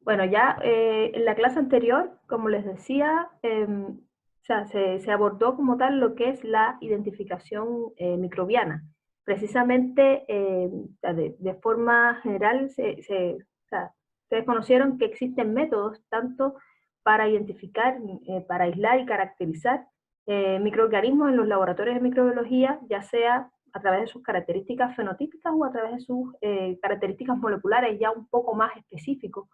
Bueno, ya en la clase anterior, como les decía, o sea, se abordó como tal lo que es la identificación microbiana. Precisamente, de forma general, o sea, ustedes conocieron que existen métodos tanto para identificar, para aislar y caracterizar microorganismos en los laboratorios de microbiología, ya sea a través de sus características fenotípicas o a través de sus características moleculares ya un poco más específicos,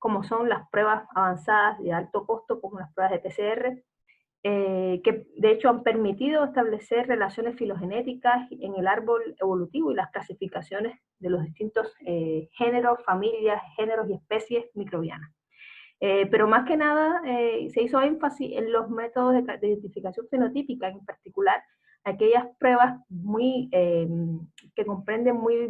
como son las pruebas avanzadas de alto costo, como las pruebas de PCR, que de hecho han permitido establecer relaciones filogenéticas en el árbol evolutivo y las clasificaciones de los distintos géneros, familias, géneros y especies microbianas. Pero más que nada se hizo énfasis en los métodos de identificación fenotípica, en particular aquellas pruebas que comprenden muy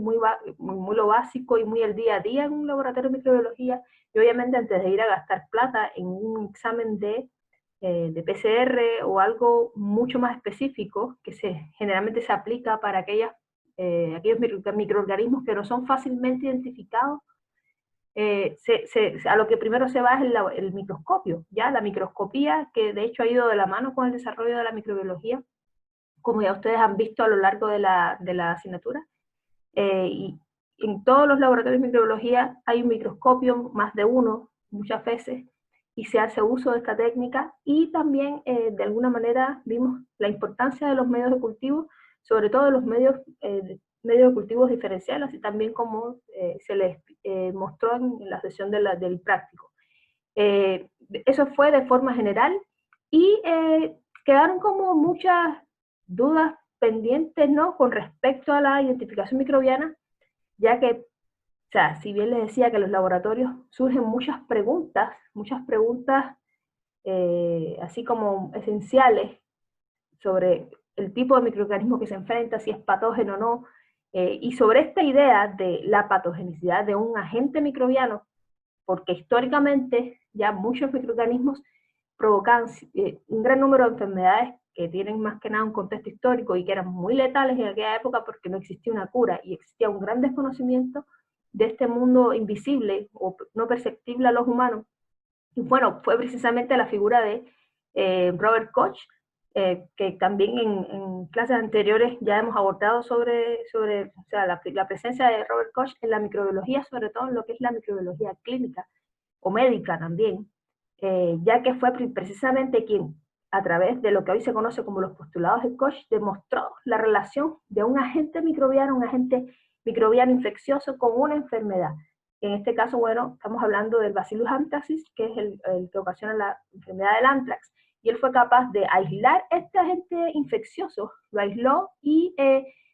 lo básico y muy el día a día en un laboratorio de microbiología, y obviamente antes de ir a gastar plata en un examen de PCR o algo mucho más específico que generalmente se aplica para aquellos microorganismos que no son fácilmente identificados, a lo que primero se va es el microscopio, ¿ya? La microscopía, que de hecho ha ido de la mano con el desarrollo de la microbiología, como ya ustedes han visto a lo largo de la asignatura. Y en todos los laboratorios de microbiología hay un microscopio, más de uno, muchas veces, y se hace uso de esta técnica. Y también, de alguna manera, vimos la importancia de los medios de cultivo, sobre todo de los medios de cultivos diferenciales, y también como se les mostró en la sesión del práctico. Eso fue de forma general, y quedaron como muchas dudas pendientes, ¿no?, con respecto a la identificación microbiana, ya que, o sea, si bien les decía que en los laboratorios surgen muchas preguntas así como esenciales sobre el tipo de microorganismo que se enfrenta, si es patógeno o no, y sobre esta idea de la patogenicidad de un agente microbiano, porque históricamente ya muchos microorganismos provocaban un gran número de enfermedades que tienen más que nada un contexto histórico y que eran muy letales en aquella época porque no existía una cura y existía un gran desconocimiento de este mundo invisible o no perceptible a los humanos. Y bueno, fue precisamente la figura de Robert Koch, que también en clases anteriores ya hemos abordado sobre o sea, la presencia de Robert Koch en la microbiología, sobre todo en lo que es la microbiología clínica o médica también, ya que fue precisamente quien, a través de lo que hoy se conoce como los postulados de Koch, demostró la relación de un agente microbiano infeccioso con una enfermedad. En este caso, bueno, estamos hablando del Bacillus anthracis, que es el que ocasiona la enfermedad del anthrax, y él fue capaz de aislar este agente infeccioso, lo aisló y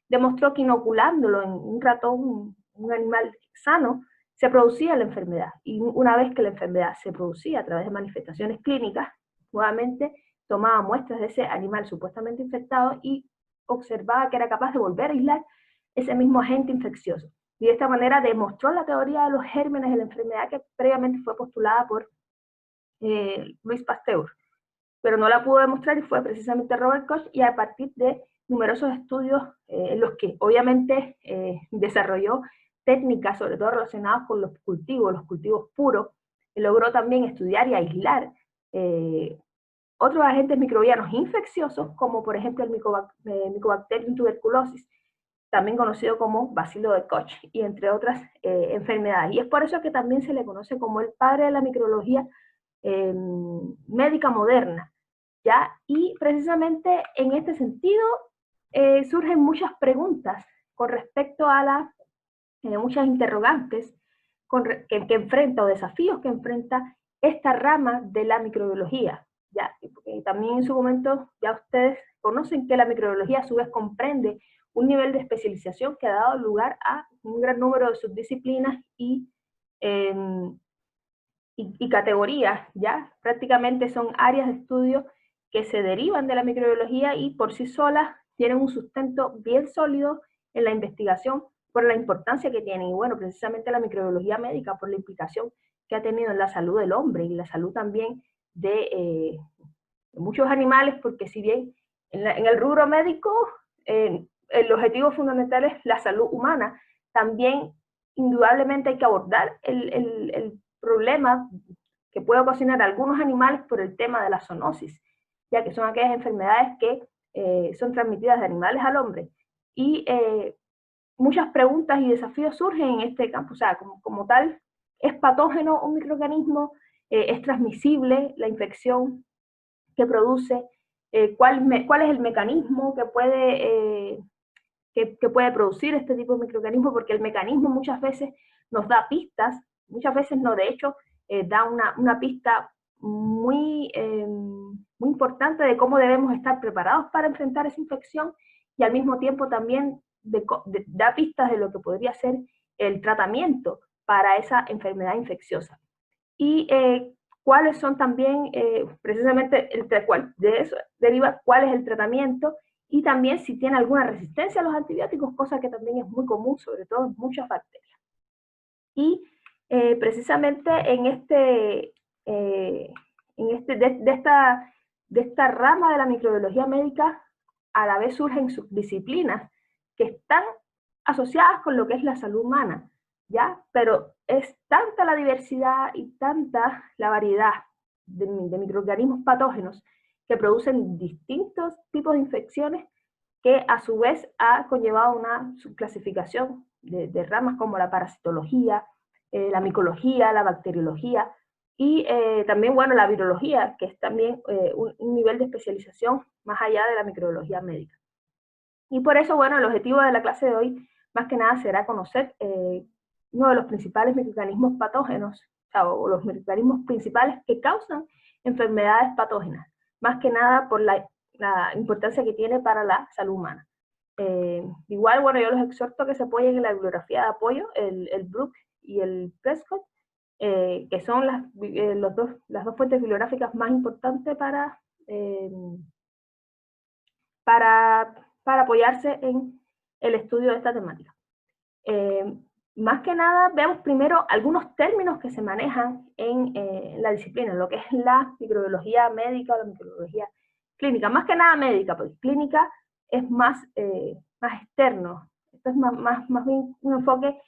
demostró que inoculándolo en un ratón, un animal sano, se producía la enfermedad. Y una vez que la enfermedad se producía a través de manifestaciones clínicas, nuevamente tomaba muestras de ese animal supuestamente infectado y observaba que era capaz de volver a aislar ese mismo agente infeccioso. Y de esta manera demostró la teoría de los gérmenes de la enfermedad que previamente fue postulada por Louis Pasteur, pero no la pudo demostrar y fue precisamente Robert Koch, y a partir de numerosos estudios en los que obviamente desarrolló técnicas, sobre todo relacionadas con los cultivos puros, logró también estudiar y aislar otros agentes microbianos infecciosos, como por ejemplo el Mycobacterium tuberculosis, también conocido como bacilo de Koch, y entre otras enfermedades. Y es por eso que también se le conoce como el padre de la microbiología médica moderna, ¿ya? Y precisamente en este sentido surgen muchas preguntas con respecto a muchas interrogantes que enfrenta, o desafíos que enfrenta esta rama de la microbiología, ¿ya? Y también en su momento ya ustedes conocen que la microbiología a su vez comprende un nivel de especialización que ha dado lugar a un gran número de subdisciplinas eh, y categorías, ¿ya? Prácticamente son áreas de estudio que se derivan de la microbiología y por sí solas tienen un sustento bien sólido en la investigación por la importancia que tienen. Y bueno, precisamente la microbiología médica por la implicación que ha tenido en la salud del hombre y la salud también de muchos animales, porque si bien en el rubro médico el objetivo fundamental es la salud humana, también indudablemente hay que abordar el problemas que puede ocasionar algunos animales por el tema de la zoonosis, ya que son aquellas enfermedades que son transmitidas de animales al hombre. Y muchas preguntas y desafíos surgen en este campo, o sea, como tal, ¿es patógeno un microorganismo? ¿Es transmisible la infección que produce? ¿Cuál es el mecanismo que puede producir este tipo de microorganismo? Porque el mecanismo muchas veces nos da pistas, muchas veces no, de hecho, da una pista muy importante de cómo debemos estar preparados para enfrentar esa infección, y al mismo tiempo también da pistas de lo que podría ser el tratamiento para esa enfermedad infecciosa. Y cuáles son también, precisamente, de eso deriva cuál es el tratamiento, y también si tiene alguna resistencia a los antibióticos, cosa que también es muy común, sobre todo en muchas bacterias. Y precisamente de esta rama de la microbiología médica, a la vez surgen subdisciplinas que están asociadas con lo que es la salud humana, ¿ya? Pero es tanta la diversidad y tanta la variedad de microorganismos patógenos que producen distintos tipos de infecciones, que a su vez ha conllevado una subclasificación de ramas como la parasitología, la micología, la bacteriología, y también, bueno, la virología, que es también un nivel de especialización más allá de la microbiología médica. Y por eso, bueno, el objetivo de la clase de hoy, más que nada, será conocer uno de los principales microorganismos patógenos, o los microorganismos principales que causan enfermedades patógenas, más que nada por la importancia que tiene para la salud humana. Igual, bueno, yo los exhorto a que se apoyen en la bibliografía de apoyo, el Brook y el Prescott, que son las dos fuentes bibliográficas más importantes para apoyarse en el estudio de esta temática. Más que nada, veamos primero algunos términos que se manejan en la disciplina, en lo que es la microbiología médica o la microbiología clínica. Más que nada médica, porque clínica es más externo. Esto es más bien un enfoque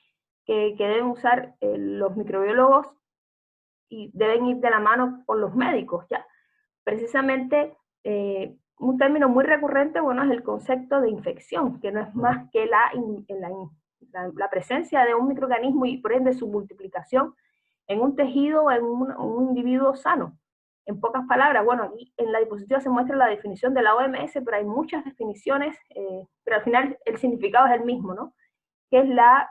que deben usar los microbiólogos, y deben ir de la mano con los médicos, ¿ya? Precisamente, un término muy recurrente, bueno, es el concepto de infección, que no es más que la presencia de un microorganismo y por ende su multiplicación en un tejido o en un individuo sano. En pocas palabras, bueno, aquí en la diapositiva se muestra la definición de la OMS, pero hay muchas definiciones, pero al final el significado es el mismo, ¿no? Que es la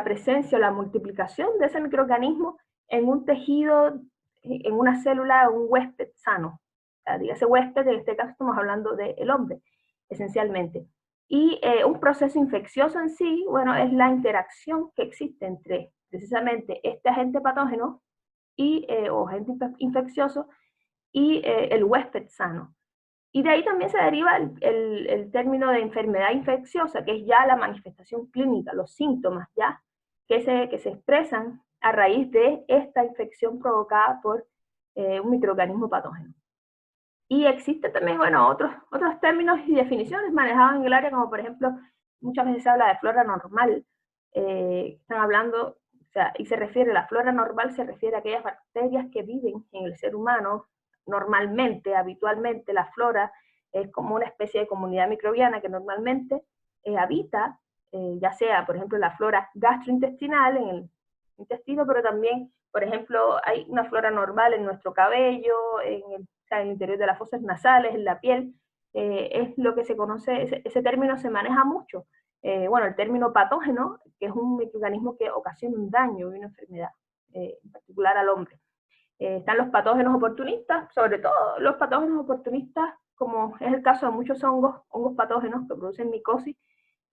presencia o la multiplicación de ese microorganismo en un tejido, en una célula, un huésped sano. O sea, dígase huésped, en este caso estamos hablando del hombre, esencialmente. Y un proceso infeccioso en sí, bueno, es la interacción que existe entre precisamente este agente patógeno o agente infeccioso y el huésped sano. Y de ahí también se deriva el término de enfermedad infecciosa, que es ya la manifestación clínica, los síntomas ya que se expresan a raíz de esta infección provocada por un microorganismo patógeno. Y existen también, bueno, otros términos y definiciones manejados en el área, como por ejemplo, muchas veces se habla de flora normal, están hablando, o sea, y la flora normal se refiere a aquellas bacterias que viven en el ser humano normalmente, habitualmente. La flora es como una especie de comunidad microbiana que normalmente habita, ya sea, por ejemplo, la flora gastrointestinal en el intestino, pero también, por ejemplo, hay una flora normal en nuestro cabello, en el interior de las fosas nasales, en la piel. Es lo que se conoce, ese término se maneja mucho. Bueno, el término patógeno, que es un microorganismo que ocasiona un daño y una enfermedad, en particular al hombre. Están los patógenos oportunistas, sobre todo los patógenos oportunistas, como es el caso de muchos hongos patógenos que producen micosis,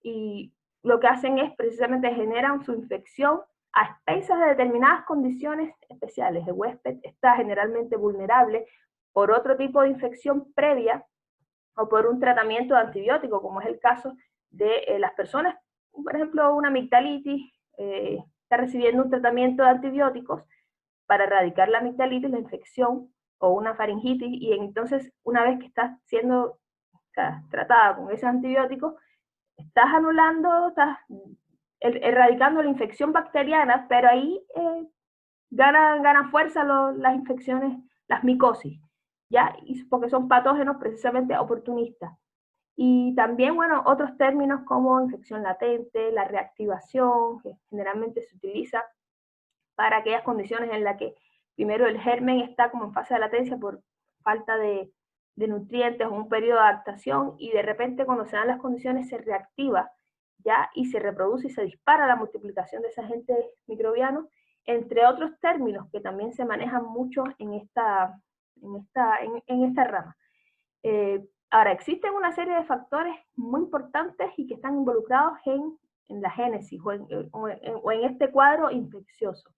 y lo que hacen es precisamente generan su infección a expensas de determinadas condiciones especiales. El huésped está generalmente vulnerable por otro tipo de infección previa o por un tratamiento de antibiótico, como es el caso de las personas, por ejemplo, una amigdalitis, está recibiendo un tratamiento de antibióticos para erradicar la amigdalitis, la infección, o una faringitis, y entonces una vez que está siendo tratada con esos antibióticos, estás anulando, estás erradicando la infección bacteriana, pero ahí ganan fuerza las infecciones, las micosis, ¿ya? Porque son patógenos precisamente oportunistas. Y también, bueno, otros términos como infección latente, la reactivación, que generalmente se utiliza para aquellas condiciones en las que primero el germen está como en fase de latencia por falta de nutrientes o un periodo de adaptación, y de repente cuando se dan las condiciones se reactiva, ¿ya? Y se reproduce y se dispara la multiplicación de ese agente microbiano, entre otros términos que también se manejan mucho en esta rama. Ahora, existen una serie de factores muy importantes y que están involucrados en la génesis o en este cuadro infeccioso.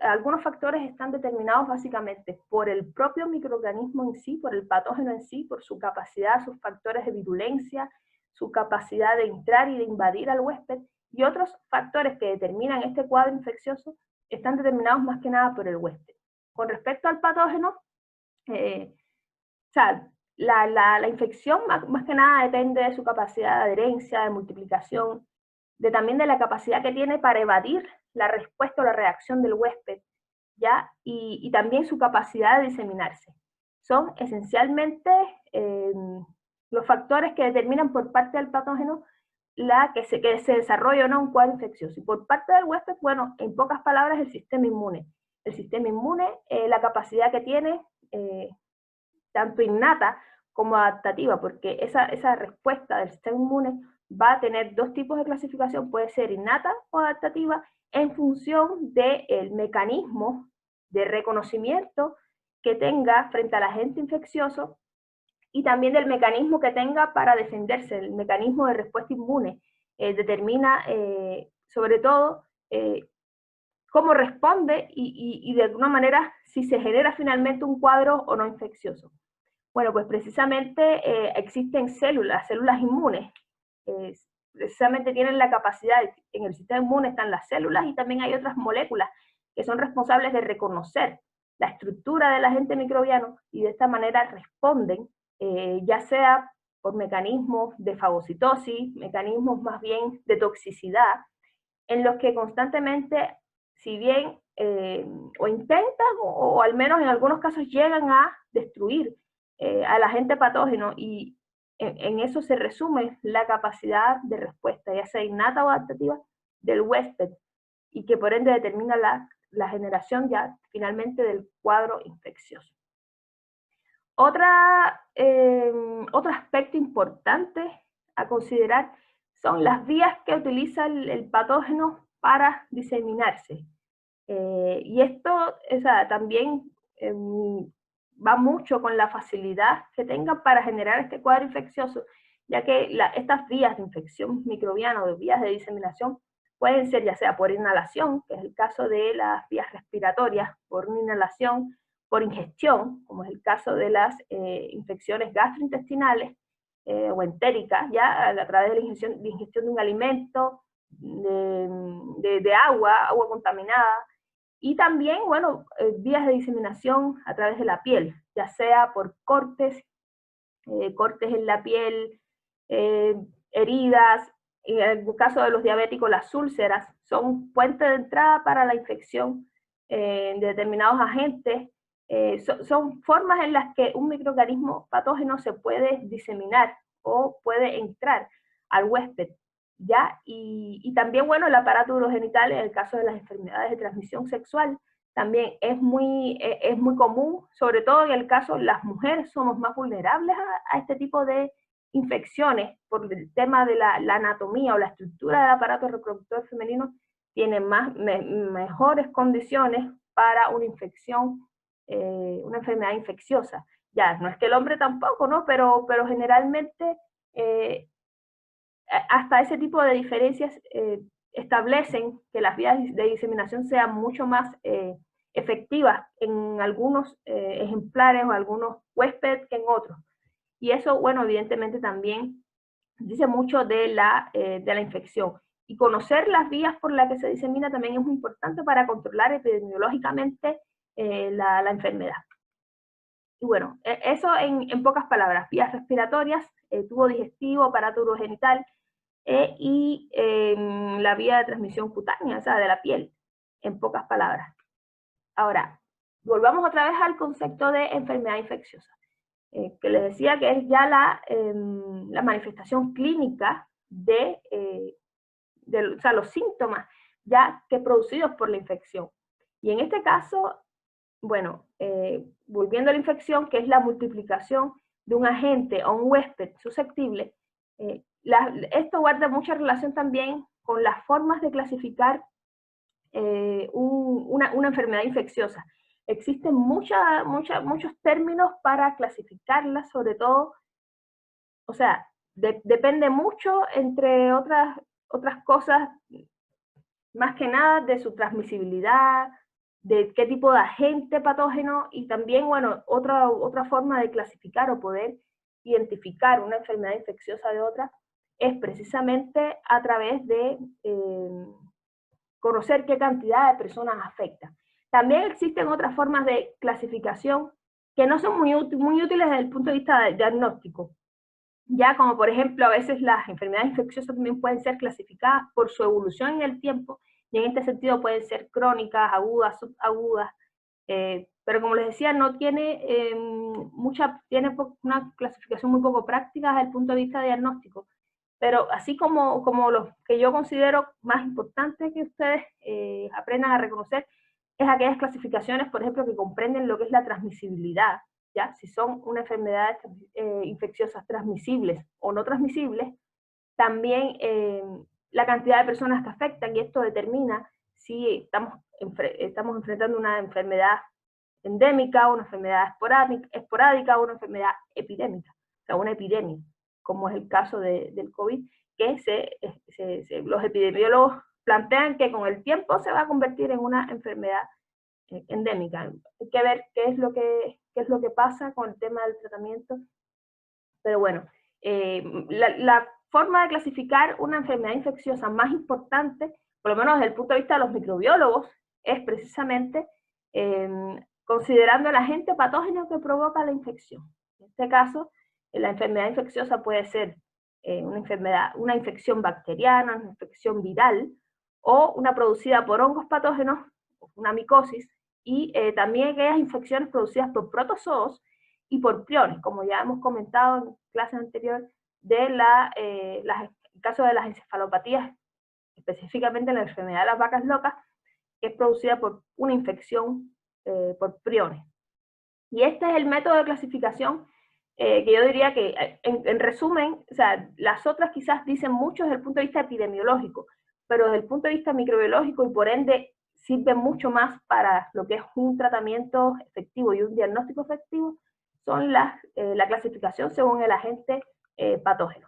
Algunos factores están determinados básicamente por el propio microorganismo en sí, por el patógeno en sí, por su capacidad, sus factores de virulencia, su capacidad de entrar y de invadir al huésped, y otros factores que determinan este cuadro infeccioso están determinados más que nada por el huésped. Con respecto al patógeno, o sea, la infección más que nada depende de su capacidad de adherencia, de multiplicación, también de la capacidad que tiene para evadir la respuesta o la reacción del huésped, ¿ya? Y también su capacidad de diseminarse. Son esencialmente los factores que determinan por parte del patógeno que se desarrolle o no un cuadro infeccioso. Y por parte del huésped, bueno, en pocas palabras, el sistema inmune. El sistema inmune, la capacidad que tiene, tanto innata como adaptativa, porque esa respuesta del sistema inmune va a tener dos tipos de clasificación, puede ser innata o adaptativa, en función del mecanismo de reconocimiento que tenga frente al agente infeccioso y también del mecanismo que tenga para defenderse. El mecanismo de respuesta inmune determina sobre todo cómo responde y de alguna manera si se genera finalmente un cuadro o no infeccioso. Bueno, pues precisamente existen células inmunes, precisamente tienen la capacidad, en el sistema inmune están las células y también hay otras moléculas que son responsables de reconocer la estructura del agente microbiano y de esta manera responden, ya sea por mecanismos de fagocitosis, mecanismos más bien de toxicidad, en los que constantemente, si bien o intentan o al menos en algunos casos llegan a destruir al agente patógeno, y en eso se resume la capacidad de respuesta, ya sea innata o adaptativa, del huésped, y que por ende determina la generación ya finalmente del cuadro infeccioso. Otro aspecto importante a considerar son las vías que utiliza el patógeno para diseminarse. Y esto también va mucho con la facilidad que tengan para generar este cuadro infeccioso, ya que estas vías de infección microbiana o de vías de diseminación pueden ser ya sea por inhalación, que es el caso de las vías respiratorias, por una inhalación, por ingestión, como es el caso de las infecciones gastrointestinales o entéricas, ya a través de la ingestión de un alimento, de agua contaminada, y también, bueno, vías de diseminación a través de la piel, ya sea por cortes en la piel, heridas, en el caso de los diabéticos, las úlceras, son puente de entrada para la infección de determinados agentes. Son formas en las que un microorganismo patógeno se puede diseminar o puede entrar al huésped, ¿ya? Y también, bueno, el aparato urogenital, en el caso de las enfermedades de transmisión sexual, también es muy común, sobre todo en el caso, las mujeres somos más vulnerables a este tipo de infecciones por el tema de la anatomía o la estructura del aparato reproductor femenino, tienen mejores condiciones para una infección, una enfermedad infecciosa. Ya, no es que el hombre tampoco, ¿no? Pero generalmente hasta ese tipo de diferencias establecen que las vías de diseminación sean mucho más efectivas en algunos ejemplares o algunos huéspedes que en otros. Y eso, bueno, evidentemente también dice mucho de la infección. Y conocer las vías por las que se disemina también es muy importante para controlar epidemiológicamente la enfermedad. Y bueno, eso en pocas palabras: vías respiratorias, tubo digestivo, aparato urogenital, y la vía de transmisión cutánea, o sea, de la piel, en pocas palabras. Ahora, volvamos otra vez al concepto de enfermedad infecciosa, que les decía que es ya la manifestación clínica o sea, los síntomas ya que producidos por la infección. Y en este caso, bueno, volviendo a la infección, que es la multiplicación de un agente o un huésped susceptible, esto guarda mucha relación también con las formas de clasificar una enfermedad infecciosa. Existen muchos términos para clasificarla, sobre todo, o sea, depende mucho, entre otras cosas, más que nada de su transmisibilidad, de qué tipo de agente patógeno, y también, bueno, otra forma de clasificar o poder identificar una enfermedad infecciosa de otra es precisamente a través de conocer qué cantidad de personas afecta. También existen otras formas de clasificación que no son muy útiles desde el punto de vista diagnóstico. Ya como por ejemplo, a veces las enfermedades infecciosas también pueden ser clasificadas por su evolución en el tiempo, y en este sentido pueden ser crónicas, agudas, subagudas, pero como les decía, no tiene tiene una clasificación muy poco práctica desde el punto de vista diagnóstico. Pero así como los que yo considero más importantes que ustedes aprendan a reconocer, es aquellas clasificaciones, por ejemplo, que comprenden lo que es la transmisibilidad, ¿ya? Si son unas enfermedades infecciosas transmisibles o no transmisibles, también la cantidad de personas que afectan, y esto determina si estamos enfrentando una enfermedad endémica, una enfermedad esporádica o una enfermedad epidémica, o sea, una epidemia, como es el caso del COVID, que los epidemiólogos plantean que con el tiempo se va a convertir en una enfermedad endémica. Hay que ver qué es lo que pasa con el tema del tratamiento, pero bueno, la forma de clasificar una enfermedad infecciosa más importante, por lo menos desde el punto de vista de los microbiólogos, es precisamente considerando el agente patógeno que provoca la infección. En este caso, la enfermedad infecciosa puede ser una infección bacteriana, una infección viral, o una producida por hongos patógenos, una micosis, y también aquellas infecciones producidas por protozoos y por priones, como ya hemos comentado en clases anteriores, el caso de las encefalopatías, específicamente la enfermedad de las vacas locas, que es producida por una infección por priones. Y este es el método de clasificación que yo diría que, en resumen, o sea, las otras quizás dicen mucho desde el punto de vista epidemiológico, pero desde el punto de vista microbiológico, y por ende sirven mucho más para lo que es un tratamiento efectivo y un diagnóstico efectivo, son la clasificación según el agente patógeno.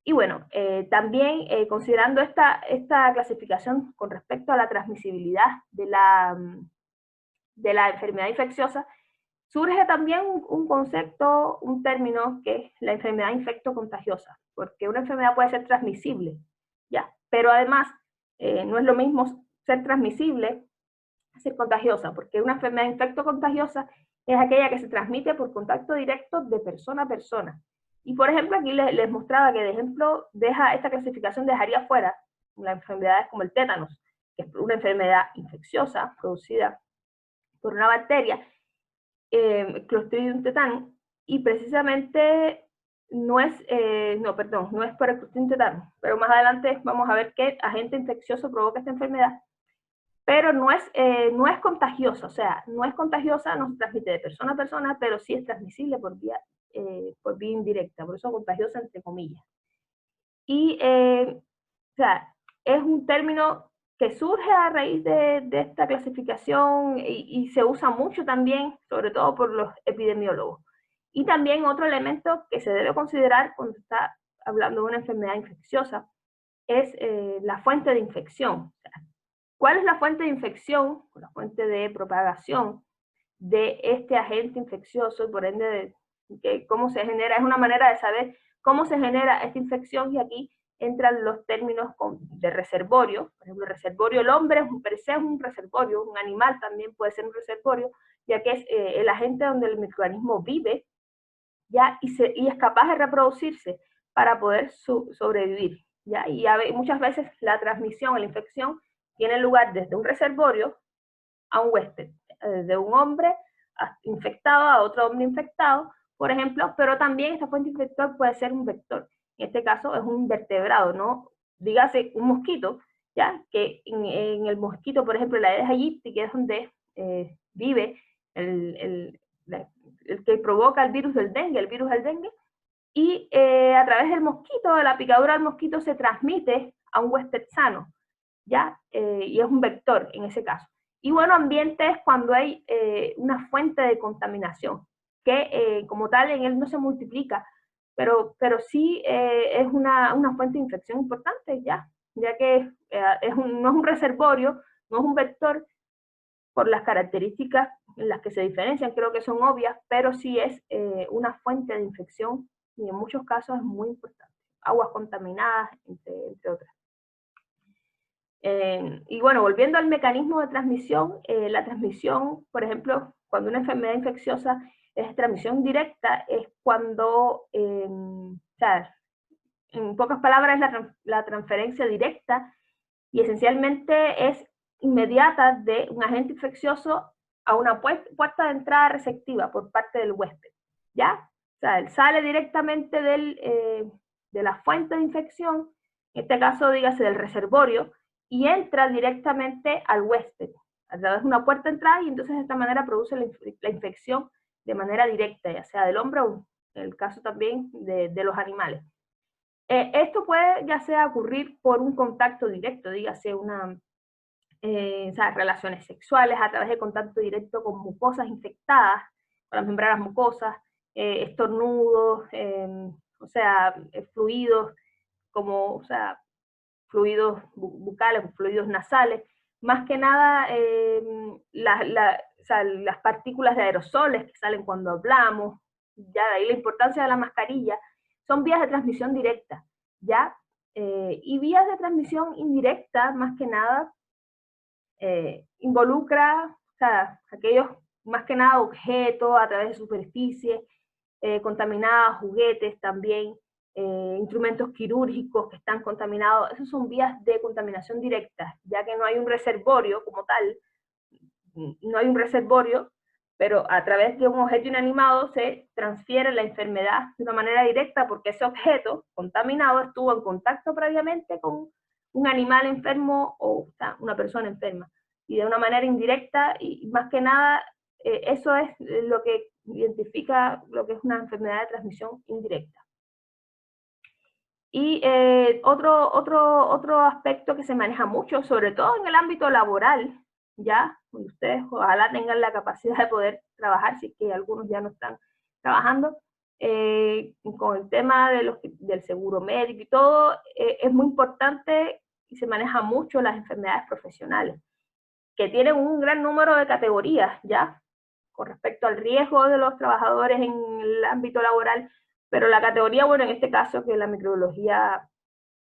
Y bueno, también considerando esta clasificación con respecto a la transmisibilidad de la enfermedad infecciosa, surge también un concepto, un término, que es la enfermedad infectocontagiosa, porque una enfermedad puede ser transmisible, ¿ya? Pero además no es lo mismo ser transmisible que ser contagiosa, porque una enfermedad infectocontagiosa es aquella que se transmite por contacto directo de persona a persona. Y por ejemplo, aquí les mostraba que, de ejemplo, esta clasificación dejaría fuera las enfermedades como el tétanos, que es una enfermedad infecciosa producida por una bacteria, Clostridium tetani, y precisamente no es por el Clostridium tetani, pero más adelante vamos a ver qué agente infeccioso provoca esta enfermedad, pero no es contagiosa, o sea, no es contagiosa, no se transmite de persona a persona, pero sí es transmisible por vía indirecta, por eso contagiosa entre comillas. Y, o sea, es un término que surge a raíz de esta clasificación y se usa mucho también, sobre todo por los epidemiólogos. Y también otro elemento que se debe considerar cuando se está hablando de una enfermedad infecciosa es la fuente de infección. O sea, ¿cuál es la fuente de infección, la fuente de propagación de este agente infeccioso, y por ende cómo se genera? Es una manera de saber cómo se genera esta infección, y aquí entran los términos de reservorio. Por ejemplo, el reservorio, el hombre per se es un reservorio, un animal también puede ser un reservorio, ya que es el agente donde el microorganismo vive, ¿ya? Y es capaz de reproducirse para poder sobrevivir. ¿ya? Y muchas veces la transmisión, la infección, tiene lugar desde un reservorio a un huésped, de un hombre infectado a otro hombre infectado, por ejemplo, pero también esta fuente infector puede ser un vector. En este caso es un invertebrado, ¿no? Dígase un mosquito, ¿ya? Que en el mosquito, por ejemplo, la Aedes aegypti, que es donde vive el que provoca el virus del dengue, y a través del mosquito, de la picadura del mosquito, se transmite a un huésped sano, ¿ya? Y es un vector en ese caso. Y bueno, ambiente es cuando hay una fuente de contaminación, que como tal en él no se multiplica, pero sí es una fuente de infección importante, ya que no es un reservorio, no es un vector por las características en las que se diferencian, creo que son obvias, pero sí es una fuente de infección y en muchos casos es muy importante. Aguas contaminadas, entre otras. Y bueno, volviendo al mecanismo de transmisión, la transmisión, por ejemplo, cuando una enfermedad infecciosa es transmisión directa, es cuando, o sea, en pocas palabras, es la transferencia directa y esencialmente es inmediata de un agente infeccioso a una puerta de entrada receptiva por parte del huésped, ¿ya? O sea, él sale directamente de la fuente de infección, en este caso, dígase, del reservorio, y entra directamente al huésped a través de una puerta de entrada y entonces de esta manera produce la infección de manera directa, ya sea del hombre o en el caso también de los animales. Esto puede ya sea ocurrir por un contacto directo, dígase o sea, relaciones sexuales a través de contacto directo con mucosas infectadas, con las membranas mucosas, estornudos, o sea, fluidos como, o sea, fluidos bucales, fluidos nasales, más que nada o sea, las partículas de aerosoles que salen cuando hablamos, ya de ahí la importancia de la mascarilla, son vías de transmisión directa, ¿ya? Y vías de transmisión indirecta, más que nada, involucra, o sea, aquellos, más que nada, objetos a través de superficies contaminadas, juguetes también, instrumentos quirúrgicos que están contaminados. Esas son vías de contaminación directa, ya que no hay un reservorio como tal, no hay un reservorio, pero a través de un objeto inanimado se transfiere la enfermedad de una manera directa porque ese objeto contaminado estuvo en contacto previamente con un animal enfermo o sea, una persona enferma. Y de una manera indirecta y más que nada, eso es lo que identifica lo que es una enfermedad de transmisión indirecta. Y otro aspecto que se maneja mucho, sobre todo en el ámbito laboral, ya, donde ustedes ojalá tengan la capacidad de poder trabajar, si es que algunos ya no están trabajando, con el tema del seguro médico y todo, es muy importante y se maneja mucho las enfermedades profesionales, que tienen un gran número de categorías, ya, con respecto al riesgo de los trabajadores en el ámbito laboral, pero la categoría, bueno, en este caso que la microbiología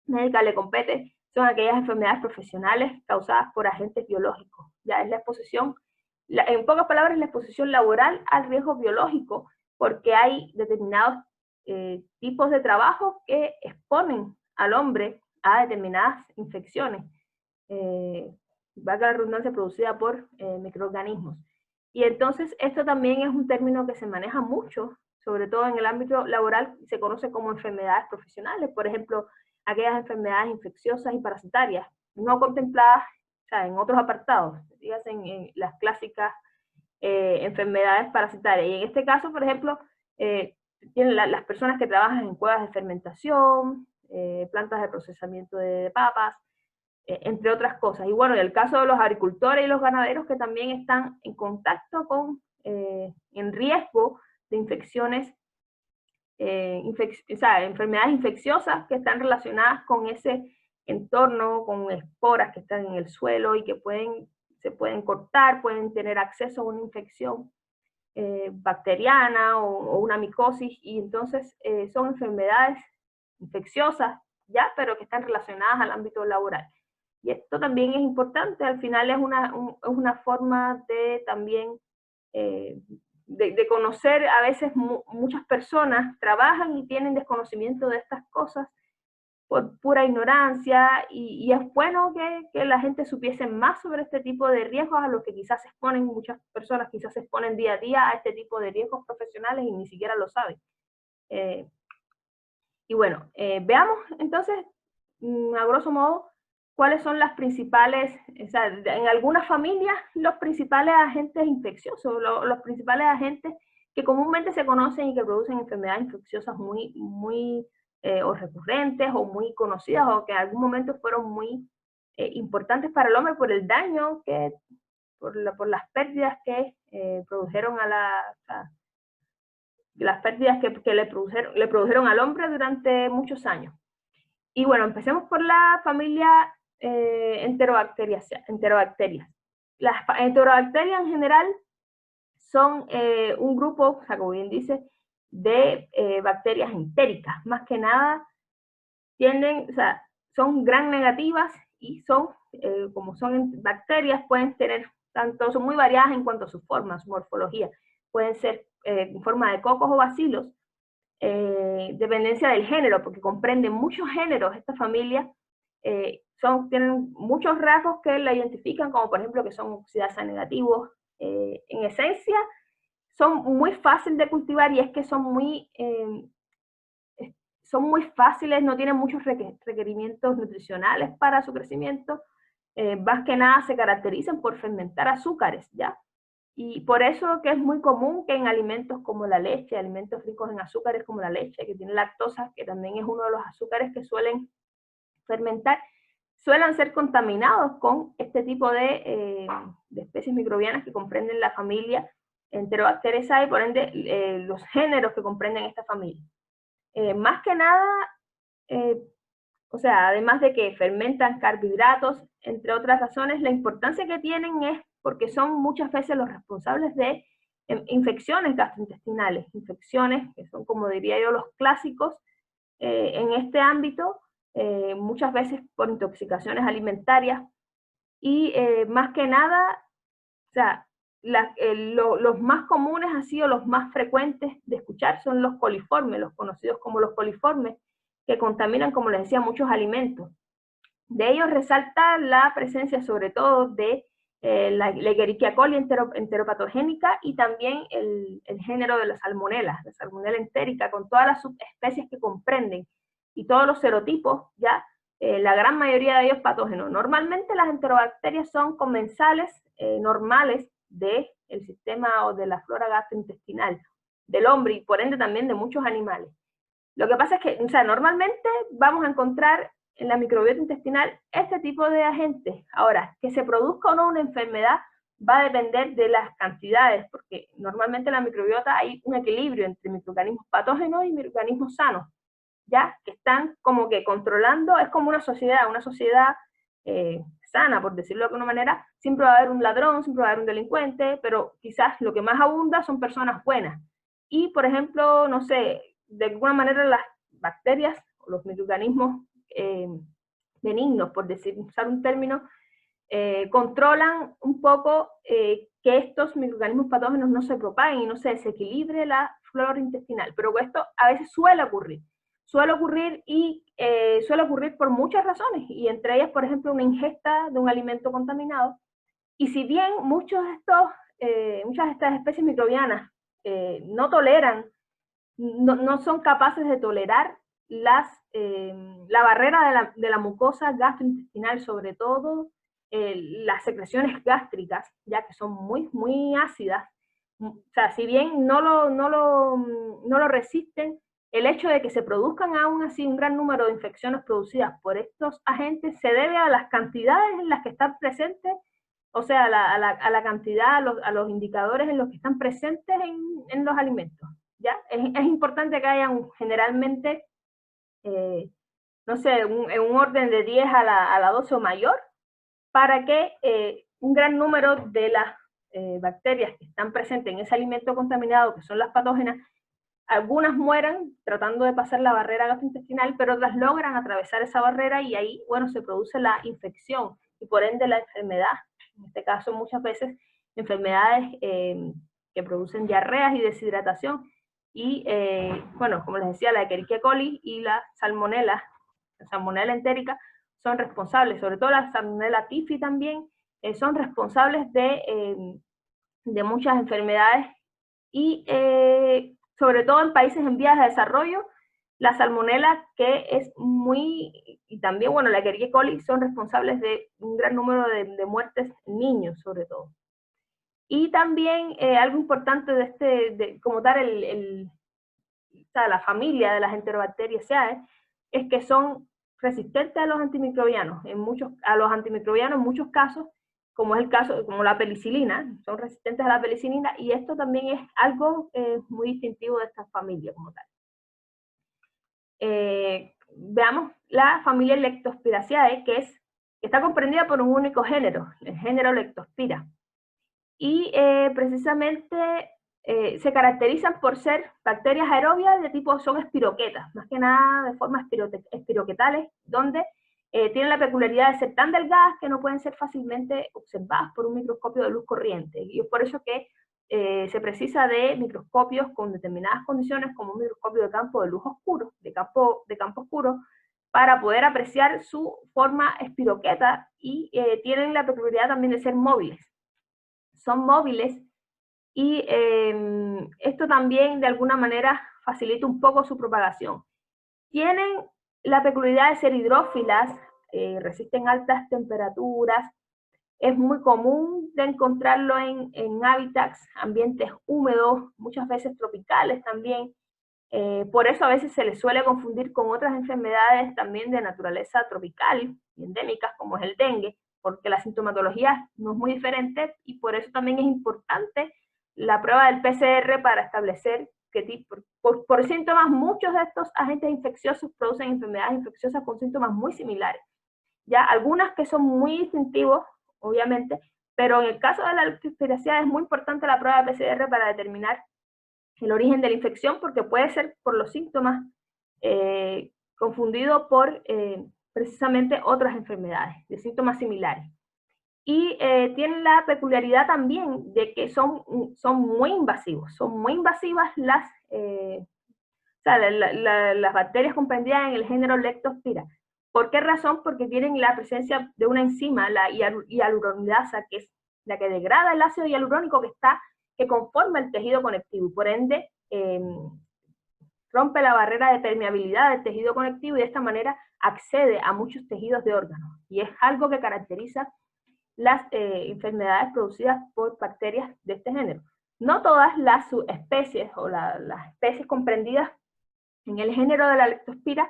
médica le compete, son aquellas enfermedades profesionales causadas por agentes biológicos. Ya es la exposición, en pocas palabras, la exposición laboral al riesgo biológico, porque hay determinados tipos de trabajo que exponen al hombre a determinadas infecciones, valga la redundancia, producida por microorganismos. Y entonces esto también es un término que se maneja mucho, sobre todo en el ámbito laboral, se conoce como enfermedades profesionales, por ejemplo, aquellas enfermedades infecciosas y parasitarias, no contempladas, o sea, en otros apartados, dígase en las clásicas enfermedades parasitarias. Y en este caso, por ejemplo, tienen las personas que trabajan en cuevas de fermentación, plantas de procesamiento de papas, entre otras cosas. Y bueno, en el caso de los agricultores y los ganaderos que también están en contacto con, en riesgo de infecciones, o sea, enfermedades infecciosas que están relacionadas con ese entorno, con esporas que están en el suelo y que se pueden cortar, pueden tener acceso a una infección bacteriana o una micosis, y entonces son enfermedades infecciosas, ya, pero que están relacionadas al ámbito laboral. Y esto también es importante, al final es una forma de también de conocer, a veces muchas personas trabajan y tienen desconocimiento de estas cosas por pura ignorancia, y es bueno que la gente supiese más sobre este tipo de riesgos a los que quizás se exponen, muchas personas quizás se exponen día a día a este tipo de riesgos profesionales y ni siquiera lo saben. Y bueno, veamos entonces, a grosso modo, cuáles son las principales, o sea, en algunas familias, los principales agentes infecciosos, los principales agentes que comúnmente se conocen y que producen enfermedades infecciosas muy o recurrentes o muy conocidas o que en algún momento fueron muy importantes para el hombre por el daño que, por las pérdidas que produjeron a las pérdidas que le produjeron al hombre durante muchos años. Y bueno, empecemos por la familia enterobacterias. Las enterobacterias en general son un grupo, o sea, como bien dice, de bacterias entéricas. Más que nada, tienden, o sea, son gram negativas y son, como son bacterias, pueden tener tanto, son muy variadas en cuanto a su forma, su morfología. Pueden ser en forma de cocos o bacilos, dependencia del género, porque comprenden muchos géneros. Esta familia tienen muchos rasgos que la identifican, como por ejemplo que son oxidasa negativos. En esencia, son muy fáciles de cultivar y es que son muy fáciles, no tienen muchos requerimientos nutricionales para su crecimiento. Más que nada se caracterizan por fermentar azúcares, ¿ya? Y por eso que es muy común que en alimentos como la leche, alimentos ricos en azúcares como la leche, que tiene lactosa, que también es uno de los azúcares que suelen fermentar, suelen ser contaminados con este tipo de especies microbianas que comprenden la familia Enterobacteriaceae y por ende los géneros que comprenden esta familia. Más que nada, o sea, además de que fermentan carbohidratos, entre otras razones, la importancia que tienen es porque son muchas veces los responsables de infecciones gastrointestinales, infecciones que son, como diría yo, los clásicos en este ámbito, muchas veces por intoxicaciones alimentarias, y más que nada, o sea, los más comunes así o los más frecuentes de escuchar son los coliformes, los conocidos como los coliformes, que contaminan, como les decía, muchos alimentos. De ellos resalta la presencia sobre todo de la Escherichia coli enteropatogénica y también el género de la salmonela entérica, con todas las subespecies que comprenden y todos los serotipos, ya la gran mayoría de ellos patógenos. Normalmente las enterobacterias son comensales normales del sistema o de la flora gastrointestinal del hombre y por ende también de muchos animales. Lo que pasa es que, o sea, normalmente vamos a encontrar en la microbiota intestinal este tipo de agentes. Ahora, que se produzca o no una enfermedad va a depender de las cantidades, porque normalmente en la microbiota hay un equilibrio entre microorganismos patógenos y microorganismos sanos, ya que están como que controlando, es como una sociedad sana, por decirlo de alguna manera. Siempre va a haber un ladrón, siempre va a haber un delincuente, pero quizás lo que más abunda son personas buenas. Y, por ejemplo, no sé, de alguna manera las bacterias, los microorganismos benignos, por usar un término, controlan un poco que estos microorganismos patógenos no se propaguen y no se desequilibre la flora intestinal. Pero esto a veces suele ocurrir y suele ocurrir por muchas razones, y entre ellas, por ejemplo, una ingesta de un alimento contaminado. Y si bien muchas de estas especies microbianas no toleran, no son capaces de tolerar la barrera de la mucosa gastrointestinal, sobre todo las secreciones gástricas, ya que son muy ácidas. O sea, si bien no lo resisten, el hecho de que se produzcan aún así un gran número de infecciones producidas por estos agentes se debe a las cantidades en las que están presentes, o sea, a la cantidad, a los indicadores en los que están presentes en los alimentos. ¿Ya? Es importante que hayan generalmente, no sé, en un orden de 10 a la 12 o mayor, para que un gran número de las bacterias que están presentes en ese alimento contaminado, que son las patógenas, algunas mueran tratando de pasar la barrera gastrointestinal, pero otras logran atravesar esa barrera y ahí, bueno, se produce la infección y por ende la enfermedad. En este caso, muchas veces, enfermedades que producen diarreas y deshidratación. Y, bueno, como les decía, la Escherichia coli y la salmonela Salmonella entérica, son responsables, sobre todo la Salmonella typhi también, son responsables de muchas enfermedades y sobre todo en países en vías de desarrollo, la salmonela que es y también, bueno, la Escherichia coli son responsables de un gran número de muertes en niños, sobre todo. Y también algo importante como tal, la familia de las Enterobacteriaceae, es que son resistentes a los antimicrobianos, en muchos casos, como es el caso, como la penicilina, son resistentes a la penicilina, y esto también es algo muy distintivo de esta familia como tal. Veamos la familia Leptospiraceae, que está comprendida por un único género, el género Leptospira. Y precisamente se caracterizan por ser bacterias aerobias de tipo, son espiroquetas, más que nada de formas espiroquetales, donde tienen la peculiaridad de ser tan delgadas que no pueden ser fácilmente observadas por un microscopio de luz corriente. Y es por eso que se precisa de microscopios con determinadas condiciones, como un microscopio de campo de luz oscuro, de campo oscuro, para poder apreciar su forma espiroqueta, y tienen la peculiaridad también de ser móviles. Son móviles, y esto también de alguna manera facilita un poco su propagación. Tienen la peculiaridad de ser hidrófilas, resisten altas temperaturas, es muy común de encontrarlo en hábitats, ambientes húmedos, muchas veces tropicales también. Por eso a veces se les suele confundir con otras enfermedades también de naturaleza tropical y endémicas, como es el dengue, porque la sintomatología no es muy diferente, y por eso también es importante la prueba del PCR para establecer qué tipo, por síntomas. Muchos de estos agentes infecciosos producen enfermedades infecciosas con síntomas muy similares. Ya algunas que son muy distintivos, obviamente, pero en el caso de la leptospiraceae es muy importante la prueba de PCR para determinar el origen de la infección, porque puede ser por los síntomas confundido por precisamente otras enfermedades de síntomas similares. Y tienen la peculiaridad también de que son muy invasivos, son muy invasivas las bacterias comprendidas en el género Leptospira. ¿Por qué razón? Porque tienen la presencia de una enzima, la hialuronidasa, que es la que degrada el ácido hialurónico que conforma el tejido conectivo, y por ende rompe la barrera de permeabilidad del tejido conectivo, y de esta manera accede a muchos tejidos de órganos. Y es algo que caracteriza las enfermedades producidas por bacterias de este género. No todas las subespecies o las especies comprendidas en el género de la Leptospira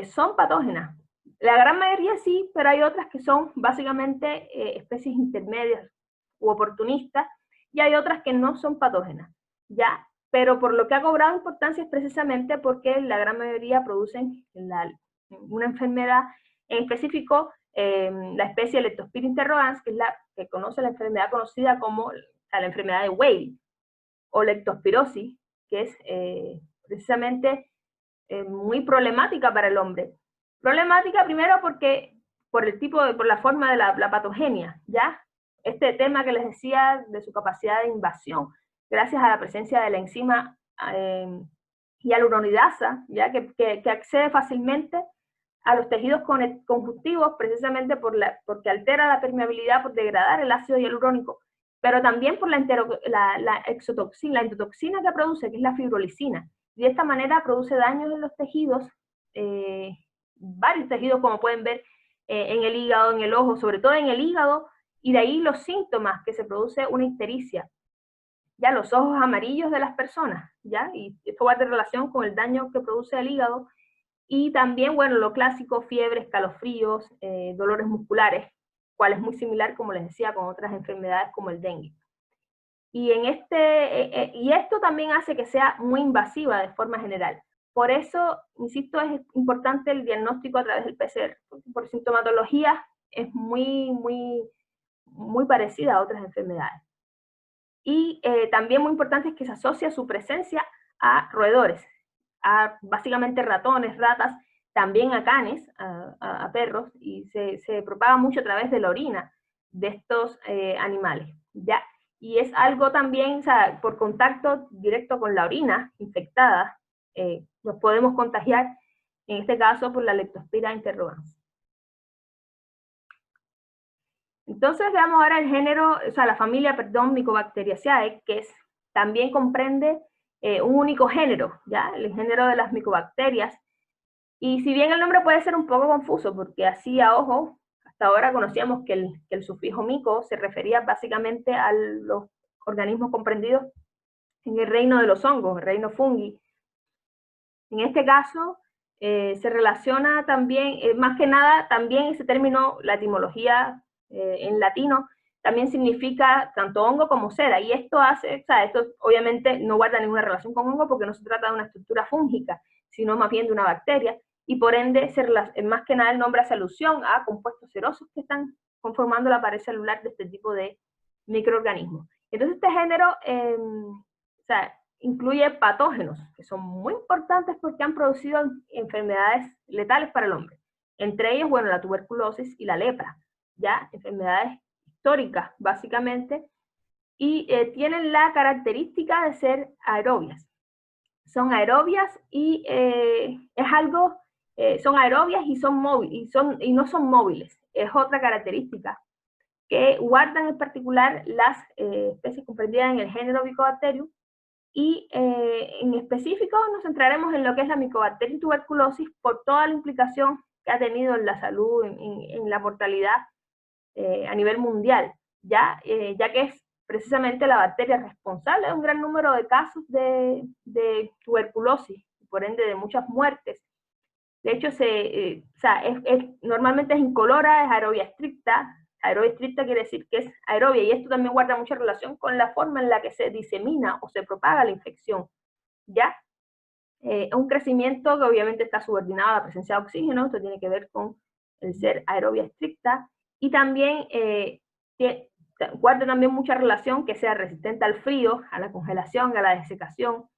son patógenas. La gran mayoría sí, pero hay otras que son básicamente especies intermedias u oportunistas, y hay otras que no son patógenas, ¿ya? Pero por lo que ha cobrado importancia es precisamente porque la gran mayoría producen una enfermedad, en específico la especie Leptospira interrogans, que es la que conoce la enfermedad conocida como la enfermedad de Weil, o leptospirosis, que es precisamente muy problemática para el hombre. Problemática primero porque por la forma de la patogenia, ¿ya? Este tema que les decía de su capacidad de invasión, gracias a la presencia de la enzima hialuronidasa, ¿ya? Que accede fácilmente a los tejidos conjuntivos, precisamente porque altera la permeabilidad por degradar el ácido hialurónico, pero también por la exotoxina, la endotoxina que produce, que es la fibrolicina. Y de esta manera produce daños en los tejidos, varios tejidos, como pueden ver en el hígado, en el ojo, sobre todo en el hígado, y de ahí los síntomas que se produce una ictericia, ya los ojos amarillos de las personas, ya, y esto va a tener relación con el daño que produce el hígado, y también, bueno, lo clásico, fiebre, escalofríos, dolores musculares, cual es muy similar, como les decía, con otras enfermedades como el dengue. Y esto también hace que sea muy invasiva de forma general. Por eso, insisto, es importante el diagnóstico a través del PCR, porque por sintomatología es muy parecida a otras enfermedades. Y también muy importante es que se asocia su presencia a roedores, a básicamente ratones, ratas, también a canes, a perros, y se propaga mucho a través de la orina de estos animales, ¿ya? Y es algo también, o sea, por contacto directo con la orina infectada, nos podemos contagiar en este caso por la Leptospira interrogans. Entonces veamos ahora el género, o sea, la familia, perdón, Mycobacteriaceae, que también comprende un único género, ¿ya? El género de las micobacterias. Y si bien el nombre puede ser un poco confuso, porque así a ojo, hasta ahora conocíamos que el sufijo mico se refería básicamente a los organismos comprendidos en el reino de los hongos, el reino fungi. En este caso, se relaciona también, más que nada, también ese término, la etimología en latino, también significa tanto hongo como cera, y esto hace, o sea, esto obviamente no guarda ninguna relación con hongo porque no se trata de una estructura fúngica, sino más bien de una bacteria, y por ende, más que nada el nombre hace alusión a compuestos cerosos que están conformando la pared celular de este tipo de microorganismos. Entonces este género, o sea, incluye patógenos, que son muy importantes porque han producido enfermedades letales para el hombre. Entre ellos, bueno, la tuberculosis y la lepra, ya enfermedades históricas, básicamente, y tienen la característica de ser aerobias. Son aerobias y es algo, son aerobias y son móviles, y no son móviles, es otra característica que guardan en particular las especies comprendidas en el género Mycobacterium. Y en específico nos centraremos en lo que es la Mycobacterium tuberculosis por toda la implicación que ha tenido en la salud, en la mortalidad a nivel mundial, ya que es precisamente la bacteria responsable de un gran número de casos de tuberculosis, por ende de muchas muertes. De hecho, o sea, normalmente es incolora, es aerobia estricta. Aerobia estricta quiere decir que es aerobia, y esto también guarda mucha relación con la forma en la que se disemina o se propaga la infección, ¿ya? Un crecimiento que obviamente está subordinado a la presencia de oxígeno, esto tiene que ver con el ser aerobia estricta, y también guarda también mucha relación que sea resistente al frío, a la congelación, a la desecación.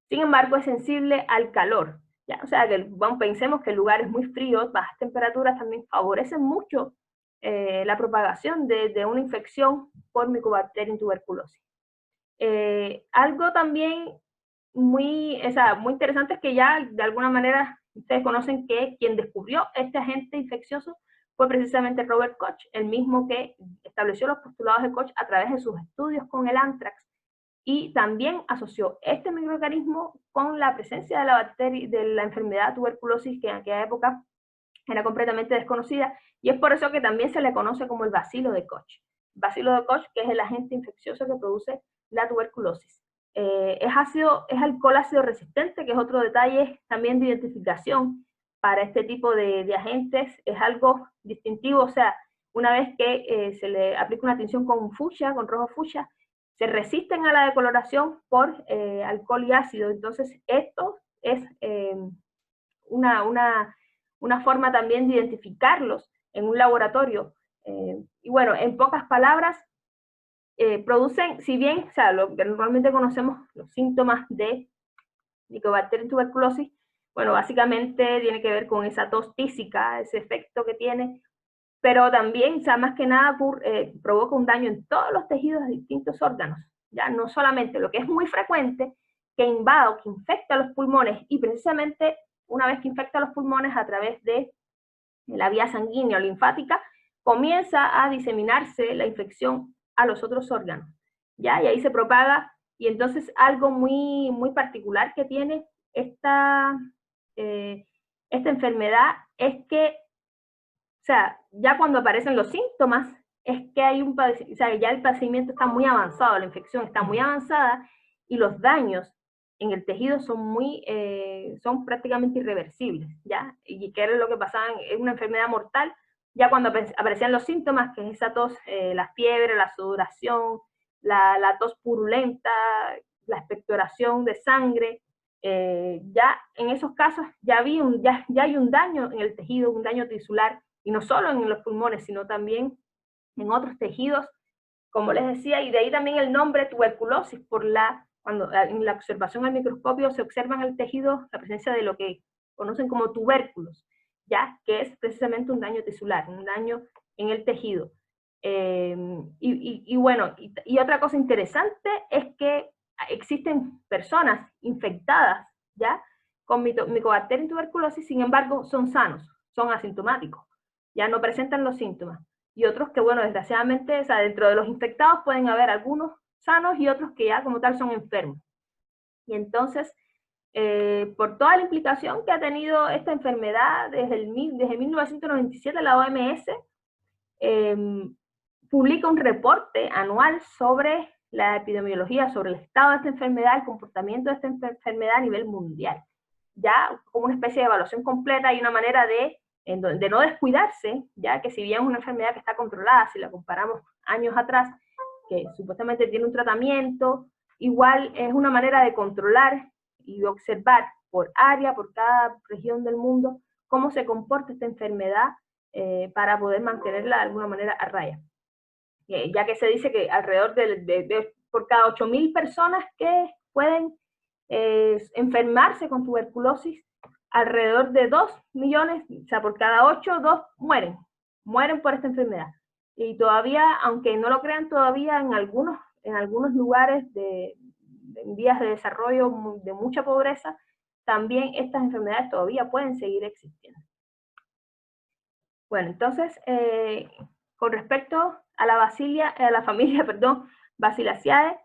Sin embargo, es sensible al calor, ¿ya? O sea, que bueno, pensemos que lugares muy fríos, bajas temperaturas también favorecen mucho la propagación de una infección por Mycobacterium tuberculosis. Algo también muy interesante es que ya de alguna manera ustedes conocen que quien descubrió este agente infeccioso fue precisamente Robert Koch, el mismo que estableció los postulados de Koch a través de sus estudios con el anthrax, y también asoció este microorganismo con la presencia de la bacteria, de la enfermedad tuberculosis, que en aquella época era completamente desconocida, y es por eso que también se le conoce como el bacilo de Koch. Bacilo de Koch, que es el agente infeccioso que produce la tuberculosis. Es alcohol ácido resistente, que es otro detalle también de identificación para este tipo de agentes, es algo distintivo, o sea, una vez que se le aplica una tinción con fucsia, con rojo fucsia, se resisten a la decoloración por alcohol y ácido. Entonces, esto es una forma también de identificarlos en un laboratorio. Y bueno, en pocas palabras, producen, si bien, o sea, lo que normalmente conocemos, los síntomas de Mycobacterium tuberculosis, bueno, básicamente tiene que ver con esa tos tísica, ese efecto que tiene, pero también, o sea, más que nada provoca un daño en todos los tejidos de distintos órganos, ya no solamente, lo que es muy frecuente, que invada o que infecta los pulmones, y precisamente una vez que infecta los pulmones a través de la vía sanguínea o linfática, comienza a diseminarse la infección a los otros órganos, ¿ya? Y ahí se propaga, y entonces algo muy, muy particular que tiene esta enfermedad es que, o sea, ya cuando aparecen los síntomas, es que hay o sea, ya el padecimiento está muy avanzado, la infección está muy avanzada, y los daños en el tejido son prácticamente irreversibles, ¿ya? Y que era lo que pasaba en una enfermedad mortal, ya cuando aparecían los síntomas, que es esa tos, la fiebre, la sudoración, la tos purulenta, la expectoración de sangre, ya en esos casos ya hay un daño en el tejido, un daño tisular, y no solo en los pulmones, sino también en otros tejidos, como les decía, y de ahí también el nombre tuberculosis, cuando en la observación al microscopio se observa en el tejido la presencia de lo que conocen como tubérculos, ya que es precisamente un daño tisular, un daño en el tejido. Bueno, y otra cosa interesante es que existen personas infectadas, ¿ya? con Mycobacterium tuberculosis, sin embargo, son sanos, son asintomáticos, ya no presentan los síntomas. Y otros que, bueno, desgraciadamente, o sea, dentro de los infectados pueden haber algunos sanos y otros que ya como tal son enfermos. Y entonces, por toda la implicación que ha tenido esta enfermedad desde 1997, la OMS publica un reporte anual sobre la epidemiología, sobre el estado de esta enfermedad, el comportamiento de esta enfermedad a nivel mundial. Ya como una especie de evaluación completa y una manera de no descuidarse, ya que si bien es una enfermedad que está controlada, si la comparamos años atrás, que supuestamente tiene un tratamiento, igual es una manera de controlar y de observar por área, por cada región del mundo, cómo se comporta esta enfermedad para poder mantenerla de alguna manera a raya. Ya que se dice que alrededor por cada 8.000 personas que pueden enfermarse con tuberculosis, alrededor de 2 millones, o sea, por cada 8, 2 mueren por esta enfermedad. Y todavía, aunque no lo crean, todavía en algunos lugares en vías de desarrollo de mucha pobreza, también estas enfermedades todavía pueden seguir existiendo. Bueno, entonces, con respecto a la familia Bacilliaceae,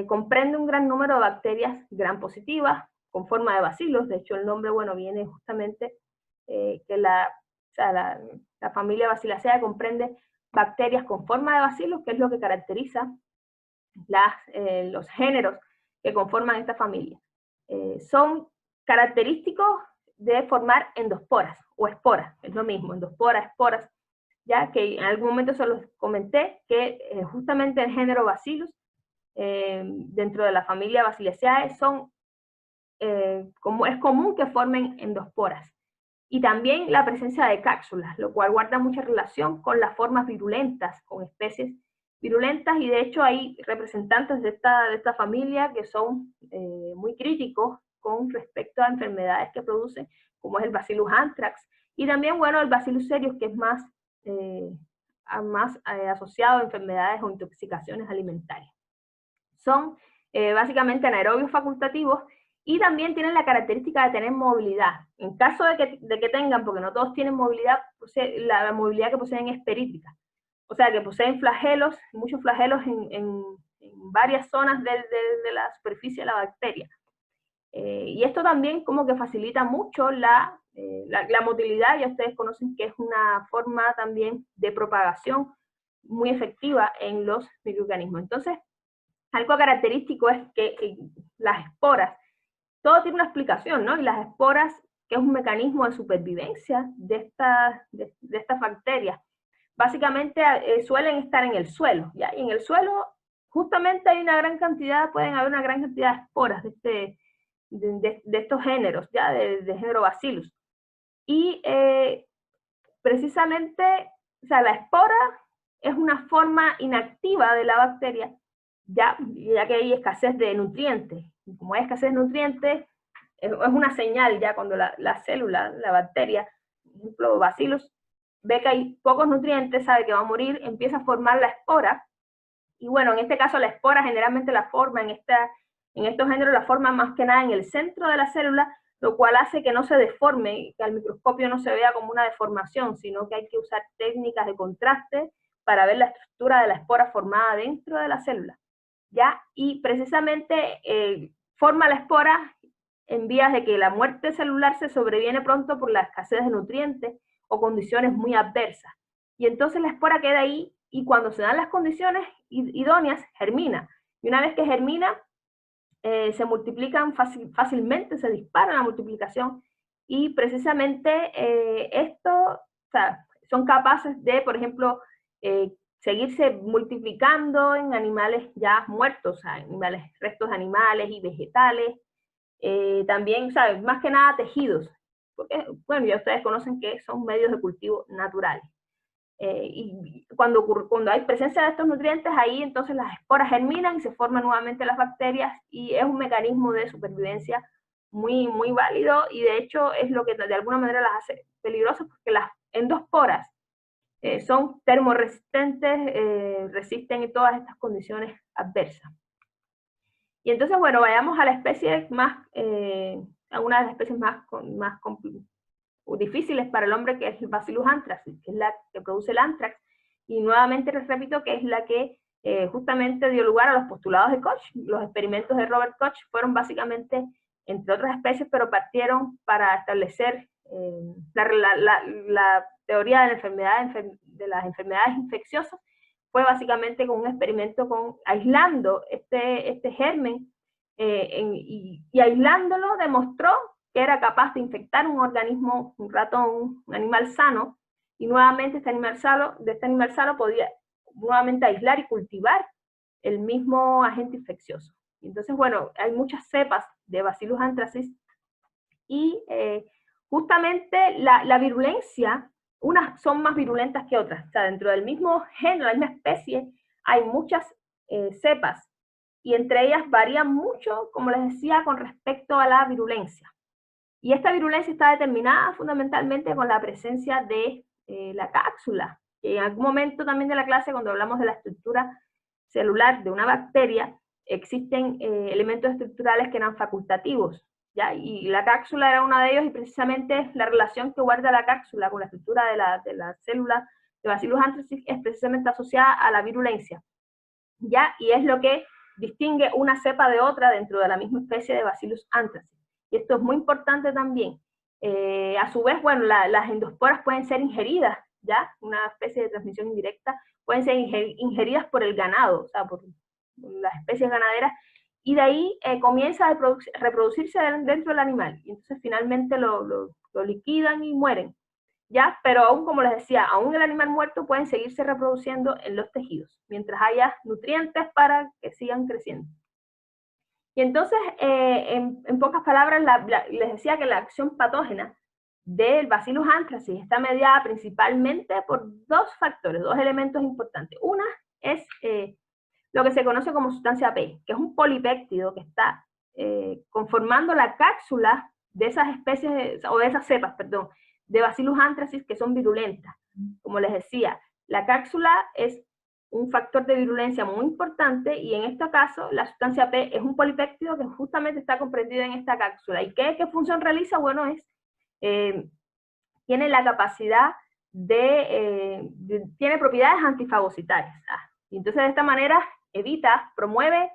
comprende un gran número de bacterias gram positivas con forma de bacilos. De hecho, el nombre, bueno, viene justamente que la familia Bacilliaceae comprende bacterias con forma de bacilos, que es lo que caracteriza los géneros que conforman esta familia. Son característicos de formar endosporas o esporas, es lo mismo, endosporas, esporas, ya que en algún momento se los comenté que justamente el género Bacillus dentro de la familia Bacilliaceae es común que formen endosporas. Y también la presencia de cápsulas, lo cual guarda mucha relación con las formas virulentas, con especies virulentas, y de hecho hay representantes de esta familia que son muy críticos con respecto a enfermedades que producen, como es el Bacillus anthrax, y también, bueno, el Bacillus cereus, que es más asociado a enfermedades o intoxicaciones alimentarias. Son básicamente anaerobios facultativos y también tienen la característica de tener movilidad. En caso de que tengan, porque no todos tienen movilidad, la movilidad que poseen es perítrica. O sea, que poseen flagelos, muchos flagelos en varias zonas de la superficie de la bacteria. Y esto también como que facilita mucho la motilidad. Ya ustedes conocen que es una forma también de propagación muy efectiva en los microorganismos. Entonces, algo característico es que las esporas, todo tiene una explicación, ¿no? Y las esporas, que es un mecanismo de supervivencia de estas bacterias, básicamente suelen estar en el suelo, ¿ya? Y en el suelo justamente pueden haber una gran cantidad de esporas de estos géneros, ¿ya? De género Bacillus. Y precisamente, o sea, la espora es una forma inactiva de la bacteria, ya que hay escasez de nutrientes. Y como hay escasez de nutrientes, es una señal ya cuando la célula, la bacteria, por ejemplo, Bacillus, ve que hay pocos nutrientes, sabe que va a morir, empieza a formar la espora. Y bueno, en este caso la espora generalmente la forma en estos géneros, la forma más que nada en el centro de la célula, lo cual hace que no se deforme, que al microscopio no se vea como una deformación, sino que hay que usar técnicas de contraste para ver la estructura de la espora formada dentro de la célula, ¿ya? Y precisamente forma la espora en vías de que la muerte celular se sobreviene pronto por la escasez de nutrientes o condiciones muy adversas. Y entonces la espora queda ahí y cuando se dan las condiciones idóneas, germina. Y una vez que germina, se multiplican fácilmente, se dispara la multiplicación y precisamente o sea, son capaces de, por ejemplo, seguirse multiplicando en animales ya muertos, o sea, restos de animales y vegetales, también, ¿sabes? Más que nada tejidos, porque, bueno, ya ustedes conocen que son medios de cultivo naturales. Y cuando hay presencia de estos nutrientes, ahí entonces las esporas germinan y se forman nuevamente las bacterias y es un mecanismo de supervivencia muy, muy válido y de hecho es lo que de alguna manera las hace peligrosas porque las endosporas son termoresistentes, resisten todas estas condiciones adversas. Y entonces, bueno, vayamos a la especie más, una de las especies más difíciles para el hombre, que es el Bacillus anthracis, que es la que produce el anthrax, y nuevamente les repito que es la que justamente dio lugar a los postulados de Koch. Los experimentos de Robert Koch fueron básicamente, entre otras especies, pero partieron para establecer la teoría de las enfermedades infecciosas. Fue básicamente con un experimento aislando este germen, y aislándolo demostró que era capaz de infectar un organismo, un ratón, un animal sano, y nuevamente de este animal sano podía nuevamente aislar y cultivar el mismo agente infeccioso. Entonces, bueno, hay muchas cepas de Bacillus anthracis, y justamente la virulencia, unas son más virulentas que otras. O sea, dentro del mismo género, la misma especie, hay muchas cepas, y entre ellas varían mucho, como les decía, con respecto a la virulencia. Y esta virulencia está determinada fundamentalmente con la presencia de la cápsula. En algún momento también de la clase, cuando hablamos de la estructura celular de una bacteria, existen elementos estructurales que eran facultativos, ¿ya? Y la cápsula era uno de ellos, y precisamente la relación que guarda la cápsula con la estructura de la célula de Bacillus anthracis es precisamente asociada a la virulencia, ¿ya? Y es lo que distingue una cepa de otra dentro de la misma especie de Bacillus anthracis. Y esto es muy importante también. A su vez, bueno, las endosporas pueden ser ingeridas, ¿ya? Una especie de transmisión indirecta, pueden ser ingeridas por el ganado, o sea, por las especies ganaderas, y de ahí comienza a reproducirse dentro del animal, y entonces finalmente lo liquidan y mueren, ¿ya? Pero aún, como les decía, aún el animal muerto pueden seguirse reproduciendo en los tejidos, mientras haya nutrientes para que sigan creciendo. Y entonces, en pocas palabras, les decía que la acción patógena del Bacillus anthracis está mediada principalmente por dos factores, dos elementos importantes. Una es lo que se conoce como sustancia P, que es un polipéptido que está conformando la cápsula de esas especies, o de esas cepas, perdón, de Bacillus anthracis que son virulentas. Como les decía, la cápsula es un factor de virulencia muy importante, y en este caso la sustancia P es un polipéptido que justamente está comprendido en esta cápsula. ¿Y qué función realiza? Bueno, tiene la capacidad tiene propiedades antifagocitarias. Y entonces de esta manera promueve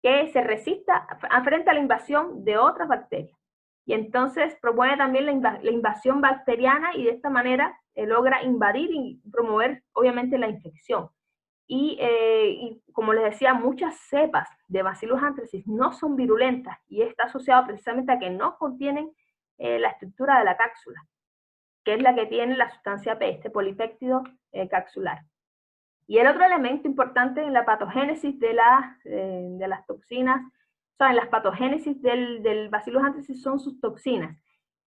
que se resista frente a la invasión de otras bacterias. Y entonces promueve también la invasión bacteriana, y de esta manera logra invadir y promover obviamente la infección. Y como les decía, muchas cepas de Bacillus anthracis no son virulentas, y está asociado precisamente a que no contienen la estructura de la cápsula, que es la que tiene la sustancia P, este polipéptido capsular. Y el otro elemento importante en la patogénesis de las toxinas, o sea, en las patogénesis del Bacillus anthracis, son sus toxinas.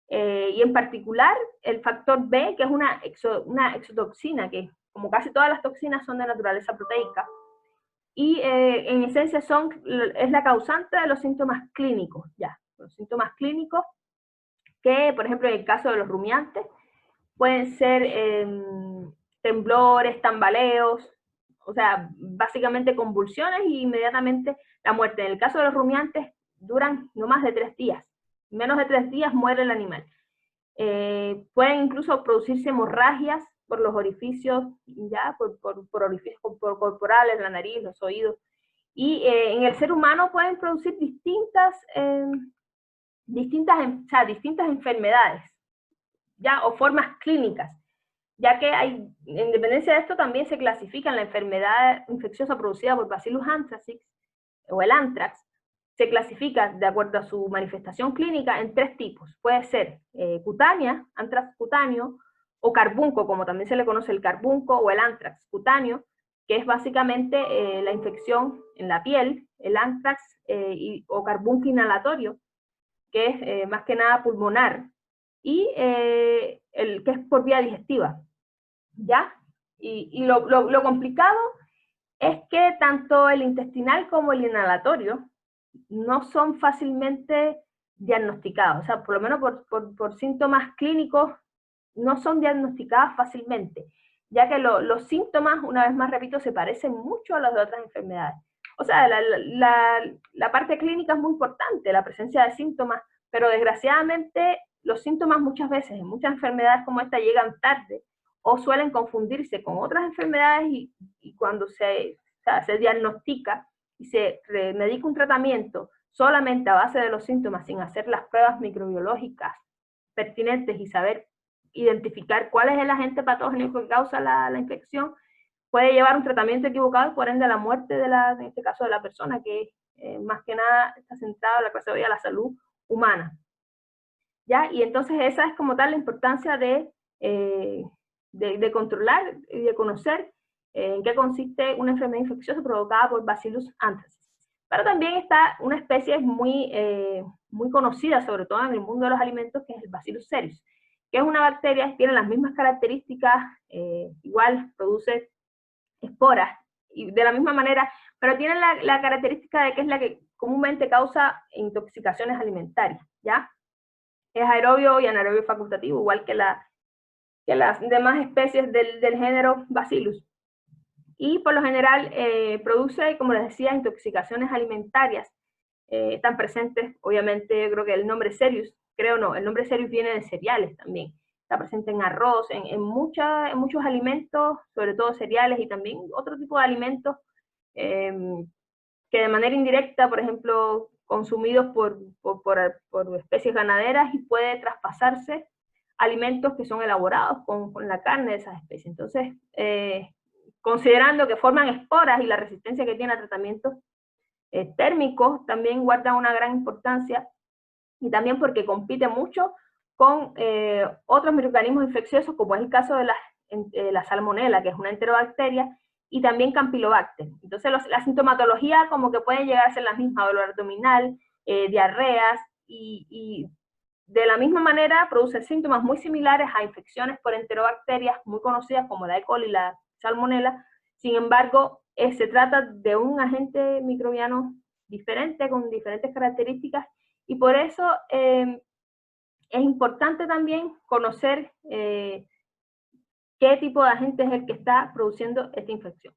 Y en particular el factor B, que es una exotoxina, que como casi todas las toxinas son de naturaleza proteica, y en esencia es la causante de los síntomas clínicos, ya. Los síntomas clínicos que, por ejemplo, en el caso de los rumiantes, pueden ser temblores, tambaleos, o sea, básicamente convulsiones y inmediatamente la muerte. En el caso de los rumiantes, duran no más de 3 días. En menos de 3 días muere el animal. Pueden incluso producirse hemorragias por los orificios, ya, por orificios corporales, la nariz, los oídos. Y en el ser humano pueden producir distintas enfermedades, ya, o formas clínicas, ya que en dependencia de esto también se clasifican la enfermedad infecciosa producida por Bacillus anthracis, o el anthrax, se clasifica de acuerdo a su manifestación clínica en 3 tipos. Puede ser cutánea, anthrax cutáneo, o carbunco, como también se le conoce el carbunco, o el anthrax cutáneo, que es básicamente la infección en la piel, el anthrax o carbunco inhalatorio, que es más que nada pulmonar, y el que es por vía digestiva, ¿ya? Y lo complicado es que tanto el intestinal como el inhalatorio no son fácilmente diagnosticados, o sea, por lo menos por síntomas clínicos no son diagnosticadas fácilmente, ya que los síntomas, una vez más repito, se parecen mucho a los de otras enfermedades. O sea, la parte clínica es muy importante, la presencia de síntomas pero desgraciadamente los síntomas muchas veces en muchas enfermedades como esta llegan tarde o suelen confundirse con otras enfermedades y cuando se diagnostica y se medica un tratamiento solamente a base de los síntomas sin hacer las pruebas microbiológicas pertinentes y saber identificar cuál es el agente patógeno que causa la infección, puede llevar un tratamiento equivocado y por ende a la muerte en este caso de la persona, que más que nada está centrada en la clase de la salud humana. ¿Ya? Y entonces esa es como tal la importancia de controlar y de conocer en qué consiste una enfermedad infecciosa provocada por Bacillus anthracis. Pero también está una especie muy conocida, sobre todo en el mundo de los alimentos, que es el Bacillus cereus, que es una bacteria que tiene las mismas características, igual produce esporas, y de la misma manera, pero tiene la característica de que es la que comúnmente causa intoxicaciones alimentarias, ¿ya? Es aerobio y anaerobio facultativo, igual que las demás especies del género Bacillus. Y por lo general produce, como les decía, intoxicaciones alimentarias. Están presentes, obviamente, yo creo que el nombre cereus, el nombre cereus viene de cereales también. Está presente en arroz, en muchos alimentos, sobre todo cereales y también otro tipo de alimentos que de manera indirecta, por ejemplo, consumidos por especies ganaderas y puede traspasarse alimentos que son elaborados con la carne de esas especies. Entonces, considerando que forman esporas y la resistencia que tiene a tratamientos térmicos, también guarda una gran importancia, y también porque compite mucho con otros microorganismos infecciosos, como es el caso de la salmonela, que es una enterobacteria, y también Campylobacter. Entonces la sintomatología como que puede llegar a ser la misma, dolor abdominal, diarreas, y de la misma manera produce síntomas muy similares a infecciones por enterobacterias muy conocidas como la E. coli y la salmonela. Sin embargo, se trata de un agente microbiano diferente, con diferentes características, y por eso es importante también conocer qué tipo de agente es el que está produciendo esta infección.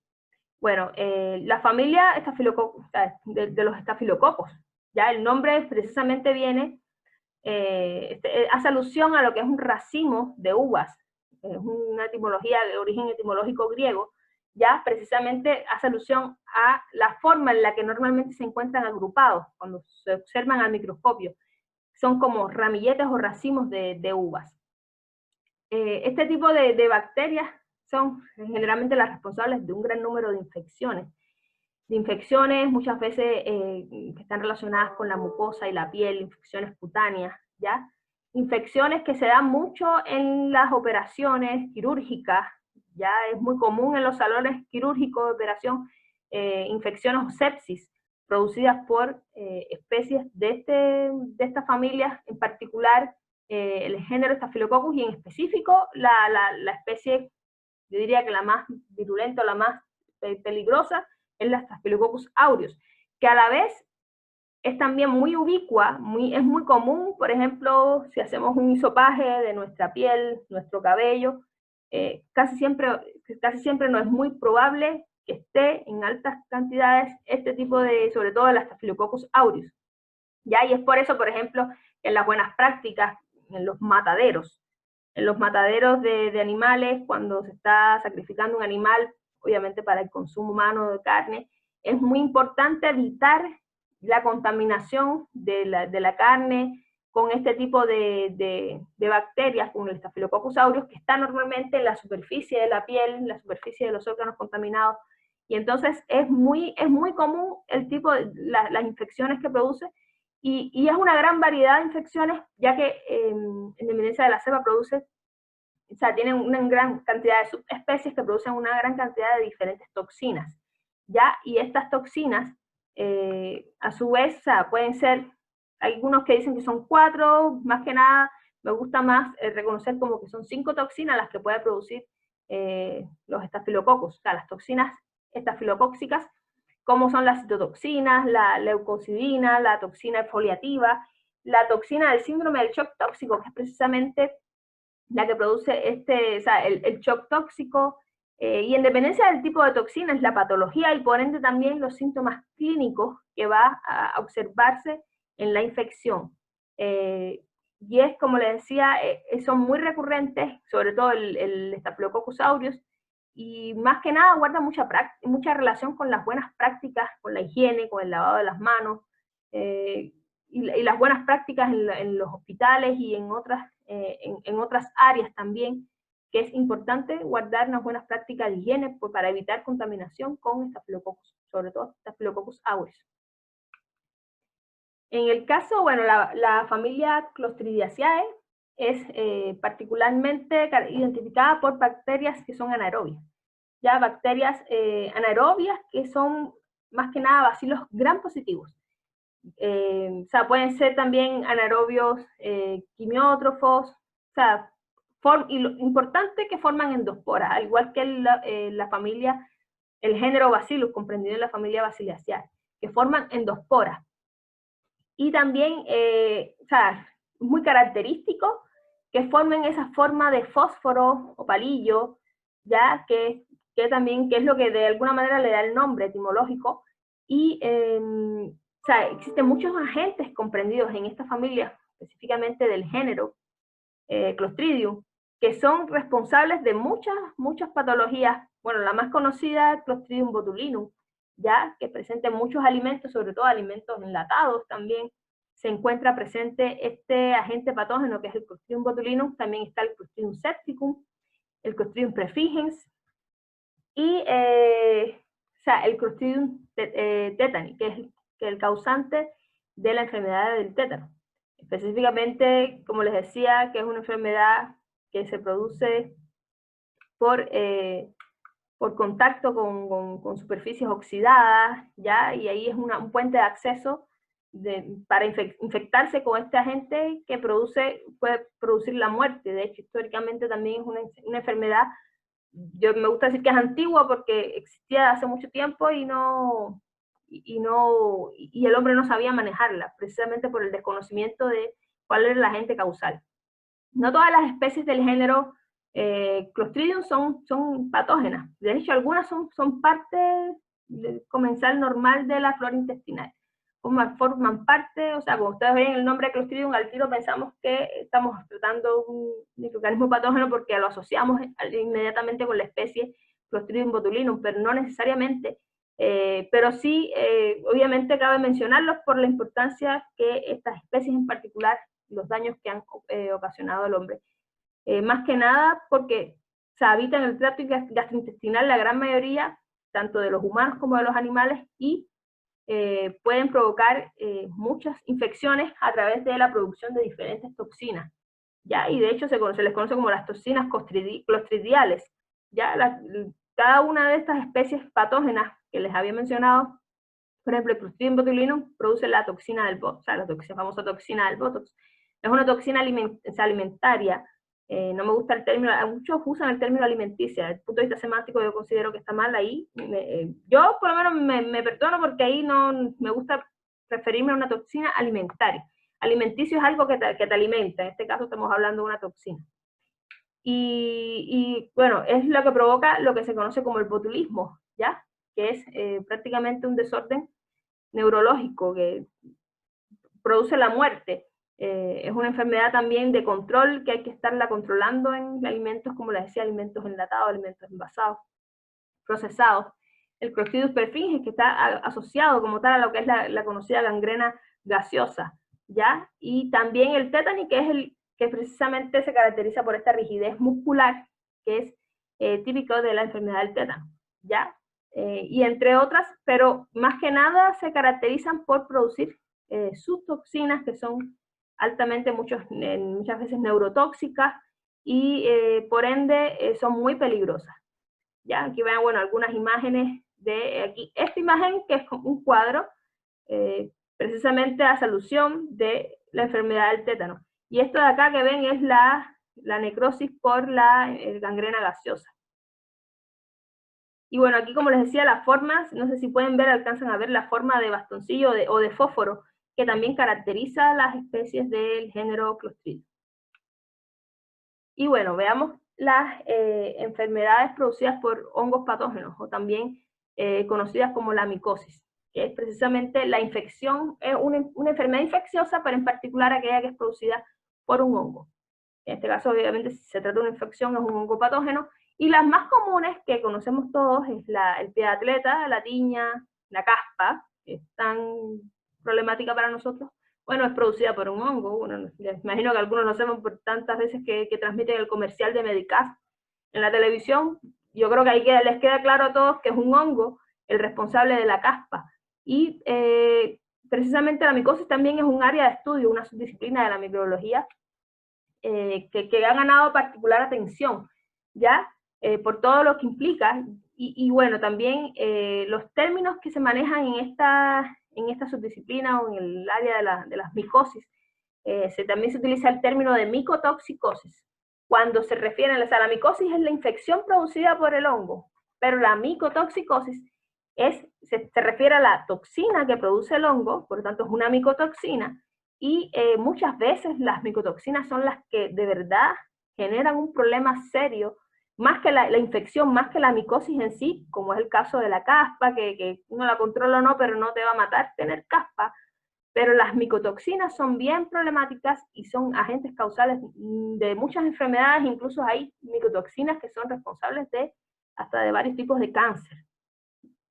Bueno, la familia de los estafilococos, ya el nombre precisamente viene, hace alusión a lo que es un racimo de uvas, es una etimología de origen etimológico griego, ya precisamente hace alusión a la forma en la que normalmente se encuentran agrupados cuando se observan al microscopio. Son como ramilletes o racimos de uvas. Este tipo de bacterias son generalmente las responsables de un gran número de infecciones. Muchas veces que están relacionadas con la mucosa y la piel, infecciones cutáneas, ¿ya? Infecciones que se dan mucho en las operaciones quirúrgicas, ya es muy común en los salones quirúrgicos de operación, infecciones o sepsis producidas por especies de estas familias, en particular el género Staphylococcus y en específico la especie, yo diría que la más virulenta o la más peligrosa es la Staphylococcus aureus, que a la vez es también muy ubicua, es muy común, por ejemplo, si hacemos un hisopaje de nuestra piel, nuestro cabello, casi siempre no es muy probable que esté en altas cantidades este tipo sobre todo de la Staphylococcus aureus. ¿Ya? Y es por eso, por ejemplo, en las buenas prácticas, en los mataderos de animales, cuando se está sacrificando un animal, obviamente para el consumo humano de carne, es muy importante evitar la contaminación de la carne con este tipo de bacterias, con el Staphylococcus aureus, que está normalmente en la superficie de la piel, en la superficie de los órganos contaminados, y entonces es muy común el tipo de las infecciones que produce, y es una gran variedad de infecciones, ya que en dependencia de la cepa tienen una gran cantidad de subespecies que producen una gran cantidad de diferentes toxinas, ¿ya? Y estas toxinas, a su vez, pueden ser, algunos que dicen que son 4, más que nada, me gusta más reconocer como que son 5 toxinas las que puede producir los estafilococos, las toxinas estafilocóxicas, como son las citotoxinas, la leucocidina, la toxina exfoliativa, la toxina del síndrome del shock tóxico, que es precisamente la que produce el shock tóxico, y en dependencia del tipo de toxina es la patología y por ende también los síntomas clínicos que va a observarse en la infección. y es, como les decía, son muy recurrentes, sobre todo el Staphylococcus aureus, y más que nada guarda mucha relación con las buenas prácticas, con la higiene, con el lavado de las manos, y las buenas prácticas en los hospitales y en otras áreas también, que es importante guardar unas buenas prácticas de higiene para evitar contaminación con Staphylococcus, sobre todo Staphylococcus aureus. En el caso, bueno, la familia Clostridiaceae es particularmente identificada por bacterias que son anaerobias. Ya bacterias anaerobias que son más que nada bacilos gram positivos. O sea, pueden ser también anaerobios quimiótrofos, o sea, y lo importante que forman endosporas, al igual que la familia, el género Bacillus, comprendido en la familia Bacilliaceae, que forman endosporas. Y también, o sea, es muy característico que formen esa forma de fósforo o palillo, ya que también, que es lo que de alguna manera le da el nombre etimológico, y o sea, existen muchos agentes comprendidos en esta familia, específicamente del género Clostridium, que son responsables de muchas patologías. Bueno, la más conocida, Clostridium botulinum, ya que presente en muchos alimentos, sobre todo alimentos enlatados también, se encuentra presente este agente patógeno que es el Clostridium botulinum. También está el Clostridium septicum, el Clostridium prefigens y o sea, el Clostridium tetani, que es el causante de la enfermedad del tétano. Específicamente, como les decía, que es una enfermedad que se produce por contacto con superficies oxidadas, ¿ya? Y ahí es un puente de acceso para infectarse con este agente que puede producir la muerte. De hecho, históricamente también es una enfermedad, yo me gusta decir que es antigua porque existía hace mucho tiempo y el hombre no sabía manejarla, precisamente por el desconocimiento de cuál era el agente causal. No todas las especies del género Clostridium son patógenas. De hecho, algunas son parte del comensal normal de la flora intestinal. Forman parte, o sea, cuando ustedes ven el nombre de Clostridium, al tiro pensamos que estamos tratando un microorganismo patógeno porque lo asociamos inmediatamente con la especie Clostridium botulinum, pero no necesariamente. Pero sí, obviamente cabe mencionarlos por la importancia que estas especies en particular, los daños que han ocasionado al hombre. Más que nada porque se habitan en el tracto gastrointestinal la gran mayoría, tanto de los humanos como de los animales, y pueden provocar muchas infecciones a través de la producción de diferentes toxinas, ¿ya? Y de hecho se les conoce como las toxinas clostridiales, ¿ya? Cada una de estas especies patógenas que les había mencionado, por ejemplo, el Clostridium botulinum produce la toxina del botox, o sea, la famosa toxina del botox. Es una toxina alimentaria. No me gusta el término, muchos usan el término alimenticia. Desde el punto de vista semántico yo considero que está mal ahí. Yo por lo menos me perdono porque ahí no me gusta referirme a una toxina alimentaria. Alimenticio es algo que te alimenta, en este caso estamos hablando de una toxina. Y bueno, es lo que provoca lo que se conoce como el botulismo, ¿ya? Que es prácticamente un desorden neurológico que produce la muerte. Es una enfermedad también de control que hay que estarla controlando en alimentos, como les decía, alimentos enlatados, alimentos envasados, procesados. El Clostridium perfringens, que está asociado como tal a lo que es la conocida gangrena gaseosa, ¿ya? Y también el tétani, que es el que precisamente se caracteriza por esta rigidez muscular, que es típico de la enfermedad del tétano, ¿ya? Y entre otras, pero más que nada se caracterizan por producir subtoxinas que son altamente muchas veces neurotóxicas y por ende son muy peligrosas. ¿Ya? Aquí vean, bueno, algunas imágenes de aquí. Esta imagen que es un cuadro precisamente hace alusión de la enfermedad del tétano. Y esto de acá que ven es la necrosis por la gangrena gaseosa. Y bueno, aquí como les decía, las formas, no sé si pueden ver, alcanzan a ver la forma de bastoncillo o de fósforo, que también caracteriza las especies del género Clostridium. Y bueno, veamos las enfermedades producidas por hongos patógenos, o también conocidas como la micosis. que es precisamente la infección, una enfermedad infecciosa, pero en particular aquella que es producida por un hongo. En este caso, obviamente, si se trata de una infección, es un hongo patógeno, y las más comunes que conocemos todos es el pie de atleta, la tiña, la caspa, que es tan problemática para nosotros. Bueno, es producida por un hongo. Bueno, imagino que algunos lo saben por tantas veces que transmiten el comercial de Medicaf en la televisión. Yo creo que ahí les queda claro a todos que es un hongo el responsable de la caspa. Y precisamente la micosis también es un área de estudio, una subdisciplina de la microbiología que ha ganado particular atención, ¿ya? Por todo lo que implica. Y bueno, también los términos que se manejan en esta subdisciplina o en el área de las micosis, también se utiliza el término de micotoxicosis. Cuando se refiere, o sea, la micosis es la infección producida por el hongo, pero la micotoxicosis se refiere a la toxina que produce el hongo, por lo tanto es una micotoxina, y muchas veces las micotoxinas son las que de verdad generan un problema serio, más que la infección, más que la micosis en sí, como es el caso de la caspa, que uno la controla o no, pero no te va a matar tener caspa. Pero las micotoxinas son bien problemáticas y son agentes causales de muchas enfermedades, incluso hay micotoxinas que son responsables hasta de varios tipos de cáncer.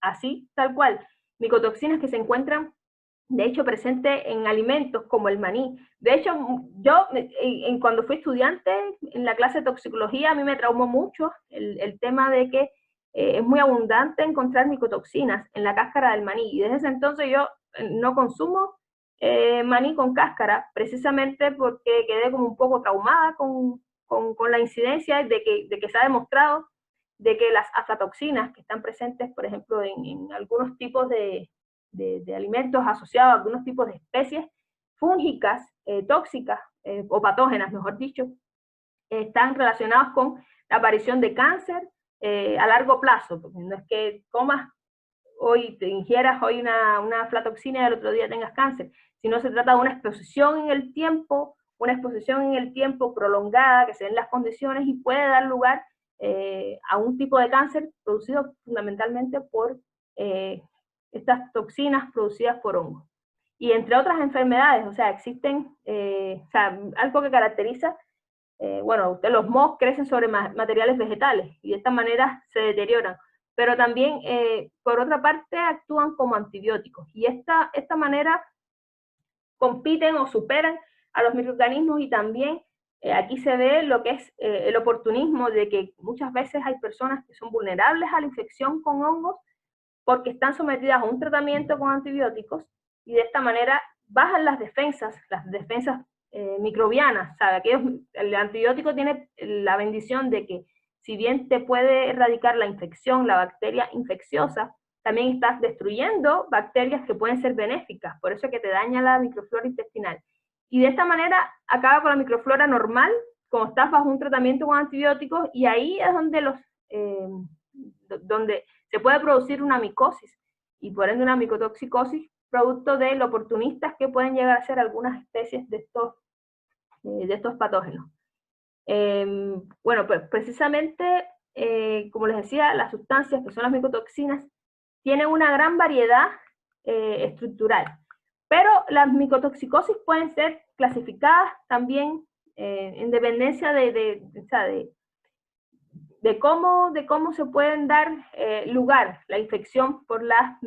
Así, tal cual, micotoxinas que se encuentran, de hecho, presentes en alimentos como el maní. De hecho, yo cuando fui estudiante en la clase de toxicología, a mí me traumó mucho el tema de que es muy abundante encontrar micotoxinas en la cáscara del maní. Y desde ese entonces yo no consumo maní con cáscara, precisamente porque quedé como un poco traumada con la incidencia de que se ha demostrado de que las aflatoxinas que están presentes, por ejemplo, en algunos tipos de alimentos asociados a algunos tipos de especies fúngicas, tóxicas o patógenas, mejor dicho, están relacionados con la aparición de cáncer a largo plazo, porque no es que comas hoy, te ingieras hoy una aflatoxina y el otro día tengas cáncer, sino se trata de una exposición en el tiempo, prolongada, que se den las condiciones y puede dar lugar a un tipo de cáncer producido fundamentalmente por estas toxinas producidas por hongos. Y entre otras enfermedades, o sea, existen, algo que caracteriza, bueno, los mohos crecen sobre materiales vegetales y de esta manera se deterioran, pero también, por otra parte, actúan como antibióticos. Y esta manera compiten o superan a los microorganismos y también aquí se ve lo que es el oportunismo de que muchas veces hay personas que son vulnerables a la infección con hongos porque están sometidas a un tratamiento con antibióticos y de esta manera bajan las defensas microbianas. ¿Sabe? El antibiótico tiene la bendición de que si bien te puede erradicar la infección, la bacteria infecciosa, también estás destruyendo bacterias que pueden ser benéficas, por eso es que te daña la microflora intestinal. Y de esta manera acaba con la microflora normal, como estás bajo un tratamiento con antibióticos, y ahí es donde se puede producir una micosis, y por ende una micotoxicosis, producto de lo oportunistas que pueden llegar a ser algunas especies de estos patógenos. Bueno, pues precisamente, como les decía, las sustancias que son las micotoxinas tienen una gran variedad estructural, pero las micotoxicosis pueden ser clasificadas también en dependencia de cómo se pueden dar lugar la infección por las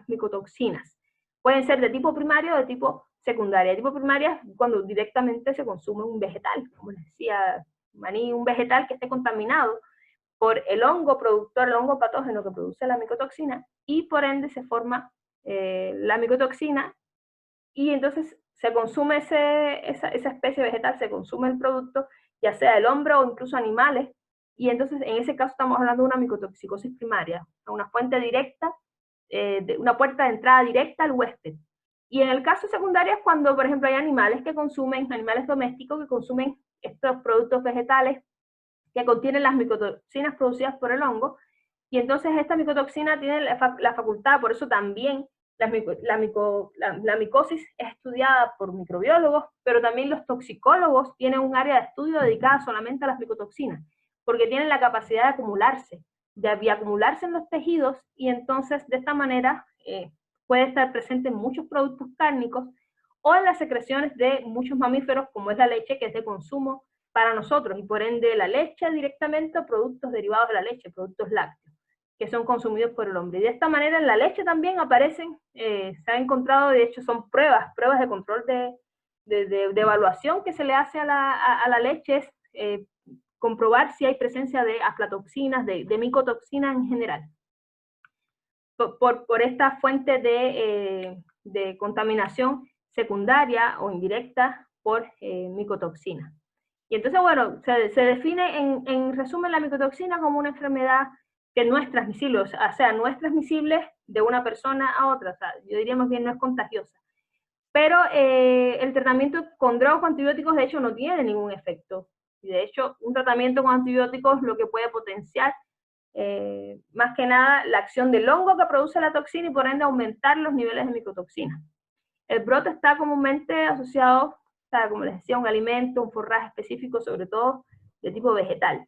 micotoxinas. Pueden ser de tipo primario o de tipo secundaria. De tipo primaria cuando directamente se consume un vegetal, como les decía, maní, un vegetal que esté contaminado por el hongo productor, el hongo patógeno que produce la micotoxina, y por ende se forma la micotoxina, y entonces se consume esa especie vegetal, se consume el producto, ya sea el hombre o incluso animales, y entonces en ese caso estamos hablando de una micotoxicosis primaria, una fuente directa, una puerta de entrada directa al huésped. Y en el caso secundario es cuando, por ejemplo, hay animales domésticos que consumen estos productos vegetales que contienen las micotoxinas producidas por el hongo, y entonces esta micotoxina tiene la facultad, por eso también la micosis es estudiada por microbiólogos, pero también los toxicólogos tienen un área de estudio dedicada solamente a las micotoxinas, porque tienen la capacidad de acumularse en los tejidos, y entonces de esta manera puede estar presente en muchos productos cárnicos o en las secreciones de muchos mamíferos, como es la leche, que es de consumo para nosotros, y por ende la leche directamente o productos derivados de la leche, productos lácteos, que son consumidos por el hombre. Y de esta manera en la leche también aparecen, se ha encontrado, de hecho son pruebas de control de evaluación que se le hace a la leche, es comprobar si hay presencia de aflatoxinas, de micotoxinas en general, por esta fuente de contaminación secundaria o indirecta por micotoxinas. Y entonces, bueno, se define en resumen la micotoxina como una enfermedad que no es transmisible, o sea, no es transmisible de una persona a otra, o sea, yo diría más bien no es contagiosa. Pero el tratamiento con drogas o antibióticos, de hecho, no tiene ningún efecto. Y de hecho, un tratamiento con antibióticos lo que puede potenciar, más que nada, la acción del hongo que produce la toxina y por ende aumentar los niveles de micotoxina. El brote está comúnmente asociado, o sea, como les decía, a un alimento, un forraje específico, sobre todo de tipo vegetal.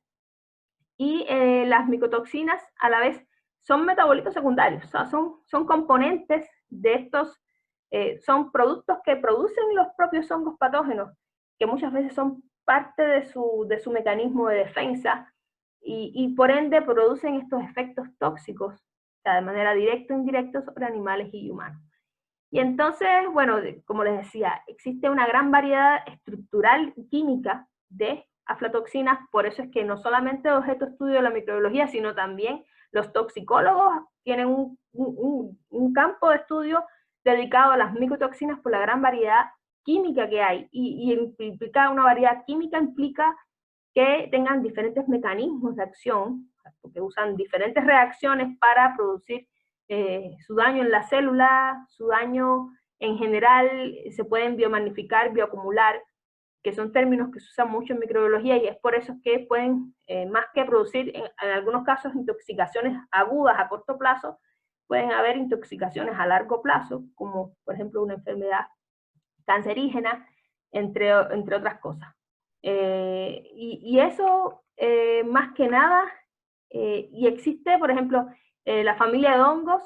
Y las micotoxinas a la vez son metabolitos secundarios, o sea, son componentes de estos, son productos que producen los propios hongos patógenos, que muchas veces son parte de su mecanismo de defensa y por ende producen estos efectos tóxicos, o sea, de manera directa o indirecta sobre animales y humanos. Y entonces, bueno, como les decía, existe una gran variedad estructural y química de aflatoxinas, por eso es que no solamente objeto de estudio de la microbiología, sino también los toxicólogos tienen un campo de estudio dedicado a las micotoxinas por la gran variedad química que hay, y implica una variedad química implica que tengan diferentes mecanismos de acción, porque usan diferentes reacciones para producir su daño en la célula, su daño en general, se pueden biomagnificar, bioacumular, que son términos que se usan mucho en microbiología, y es por eso que pueden, más que producir en algunos casos intoxicaciones agudas a corto plazo, pueden haber intoxicaciones a largo plazo, como por ejemplo una enfermedad cancerígena, entre otras cosas. Y eso, más que nada, y existe, por ejemplo, la familia de hongos,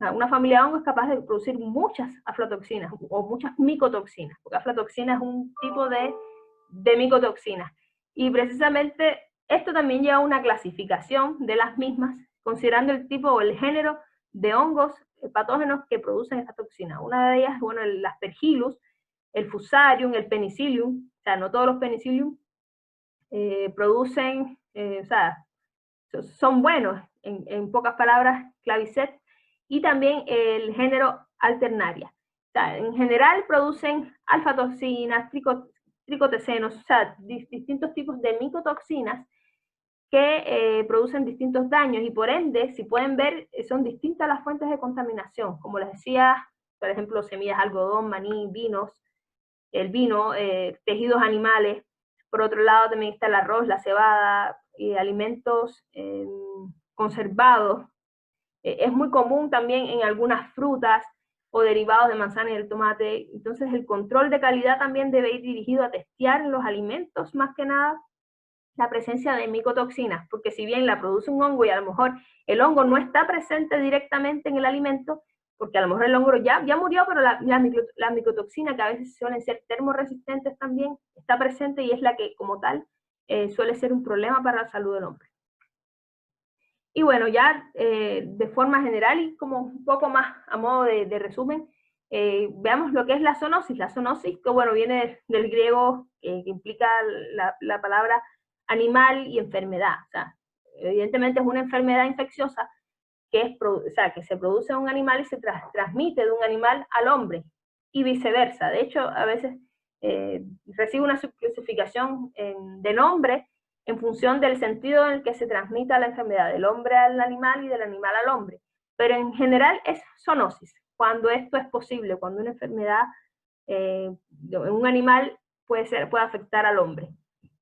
una familia de hongos es capaz de producir muchas aflatoxinas o muchas micotoxinas, porque aflatoxina es un tipo de micotoxinas. Y precisamente esto también lleva a una clasificación de las mismas, considerando el tipo o el género de hongos patógenos que producen esta toxina. Una de ellas, bueno, el Aspergillus, el Fusarium, el Penicillium, o sea, no todos los Penicillium producen, o sea, son buenos, en pocas palabras, Clavicet, y también el género Alternaria. O sea, en general producen alfa-toxinas, tricotecenos, o sea, distintos tipos de micotoxinas que producen distintos daños, y por ende, si pueden ver, son distintas las fuentes de contaminación, como les decía, por ejemplo, semillas de algodón, maní, vinos, el vino, tejidos animales. Por otro lado también está el arroz, la cebada, alimentos conservados. Es muy común también en algunas frutas o derivados de manzana y del tomate. Entonces el control de calidad también debe ir dirigido a testear en los alimentos, más que nada, la presencia de micotoxinas, porque si bien la produce un hongo y a lo mejor el hongo no está presente directamente en el alimento, porque a lo mejor el hongo ya murió, pero la micotoxina, que a veces suelen ser termoresistentes también, está presente y es la que como tal suele ser un problema para la salud del hombre. Y bueno, ya de forma general y como un poco más a modo de resumen, veamos lo que es la zoonosis. La zoonosis, que bueno, viene del griego, que implica la palabra animal y enfermedad. O sea, evidentemente es una enfermedad infecciosa o sea, que se produce en un animal y se transmite de un animal al hombre, y viceversa. De hecho, a veces recibe una subclasificación de nombre en función del sentido en el que se transmita la enfermedad, del hombre al animal y del animal al hombre. Pero en general es zoonosis, cuando esto es posible, cuando una enfermedad en un animal puede afectar al hombre.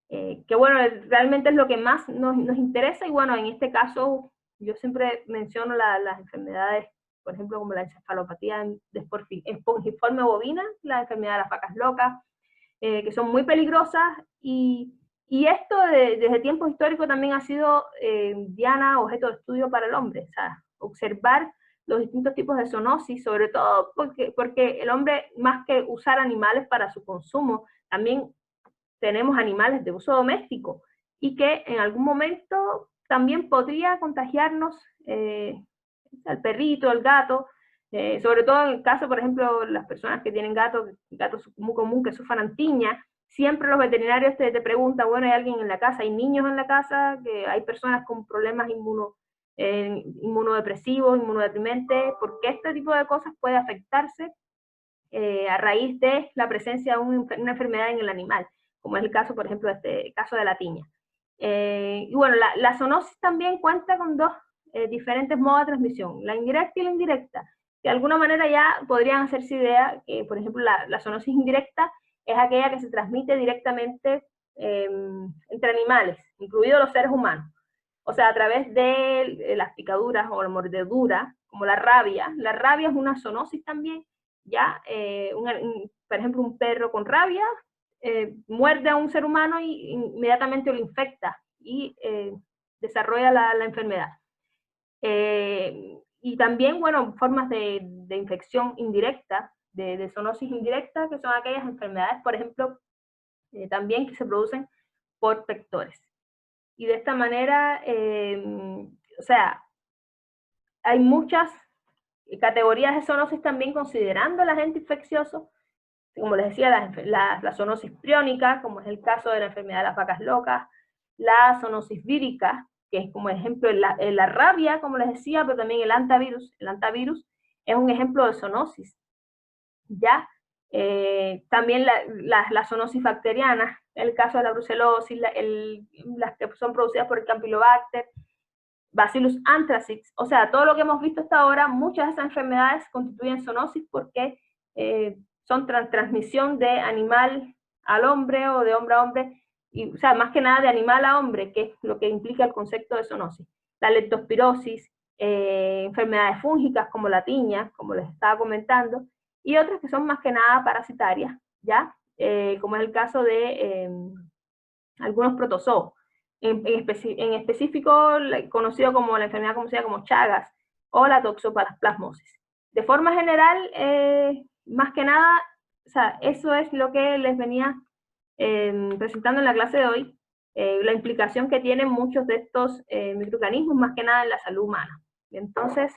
Que bueno, realmente es lo que más nos interesa, y bueno, en este caso yo siempre menciono las enfermedades, por ejemplo, como la encefalopatía espongiforme bovina, la enfermedad de las vacas locas, que son muy peligrosas, y esto desde tiempos históricos también ha sido, Diana, objeto de estudio para el hombre. O sea, observar los distintos tipos de zoonosis, sobre todo porque el hombre, más que usar animales para su consumo, también tenemos animales de uso doméstico y que en algún momento también podría contagiarnos al perrito, al gato, sobre todo en el caso, por ejemplo, las personas que tienen gatos muy común que sufran tiña. Siempre los veterinarios te preguntan, bueno, ¿hay alguien en la casa? ¿Hay niños en la casa? Que ¿hay personas con problemas inmunodepresivos, inmunodeprimentes? Porque este tipo de cosas puede afectarse a raíz de la presencia de una enfermedad en el animal, como es el caso, por ejemplo, de este caso de la tiña. Y bueno, la zoonosis también cuenta con dos diferentes modos de transmisión, la indirecta y la indirecta. De alguna manera ya podrían hacerse idea que, por ejemplo, la zoonosis indirecta es aquella que se transmite directamente entre animales, incluidos los seres humanos. O sea, a través de las picaduras o la mordedura, como la rabia. La rabia es una zoonosis también, ya, por ejemplo, un perro con rabia muerde a un ser humano y inmediatamente lo infecta y desarrolla la enfermedad. Y también, bueno, formas de infección indirecta, de zoonosis indirecta, que son aquellas enfermedades, por ejemplo, también que se producen por vectores. Y de esta manera, o sea, hay muchas categorías de zoonosis también considerando el agente infeccioso, como les decía, la zoonosis priónica, como es el caso de la enfermedad de las vacas locas, la zoonosis vírica, que es como ejemplo la rabia, como les decía, pero también el antivirus. El antivirus es un ejemplo de zoonosis, ¿ya? También la zoonosis bacteriana, el caso de la brucelosis, las que son producidas por el Campylobacter, Bacillus anthracis, o sea, todo lo que hemos visto hasta ahora, muchas de esas enfermedades constituyen zoonosis porque son transmisión de animal al hombre o de hombre a hombre, y, o sea, más que nada de animal a hombre, que es lo que implica el concepto de zoonosis. La leptospirosis, enfermedades fúngicas como la tiña, como les estaba comentando, y otras que son más que nada parasitarias, ¿ya? Como es el caso de algunos protozoos. En específico, conocido como la enfermedad conocida como Chagas o la toxoplasmosis. De forma general, más que nada, o sea, eso es lo que les venía presentando en la clase de hoy, la implicación que tienen muchos de estos microorganismos, más que nada en la salud humana. Entonces,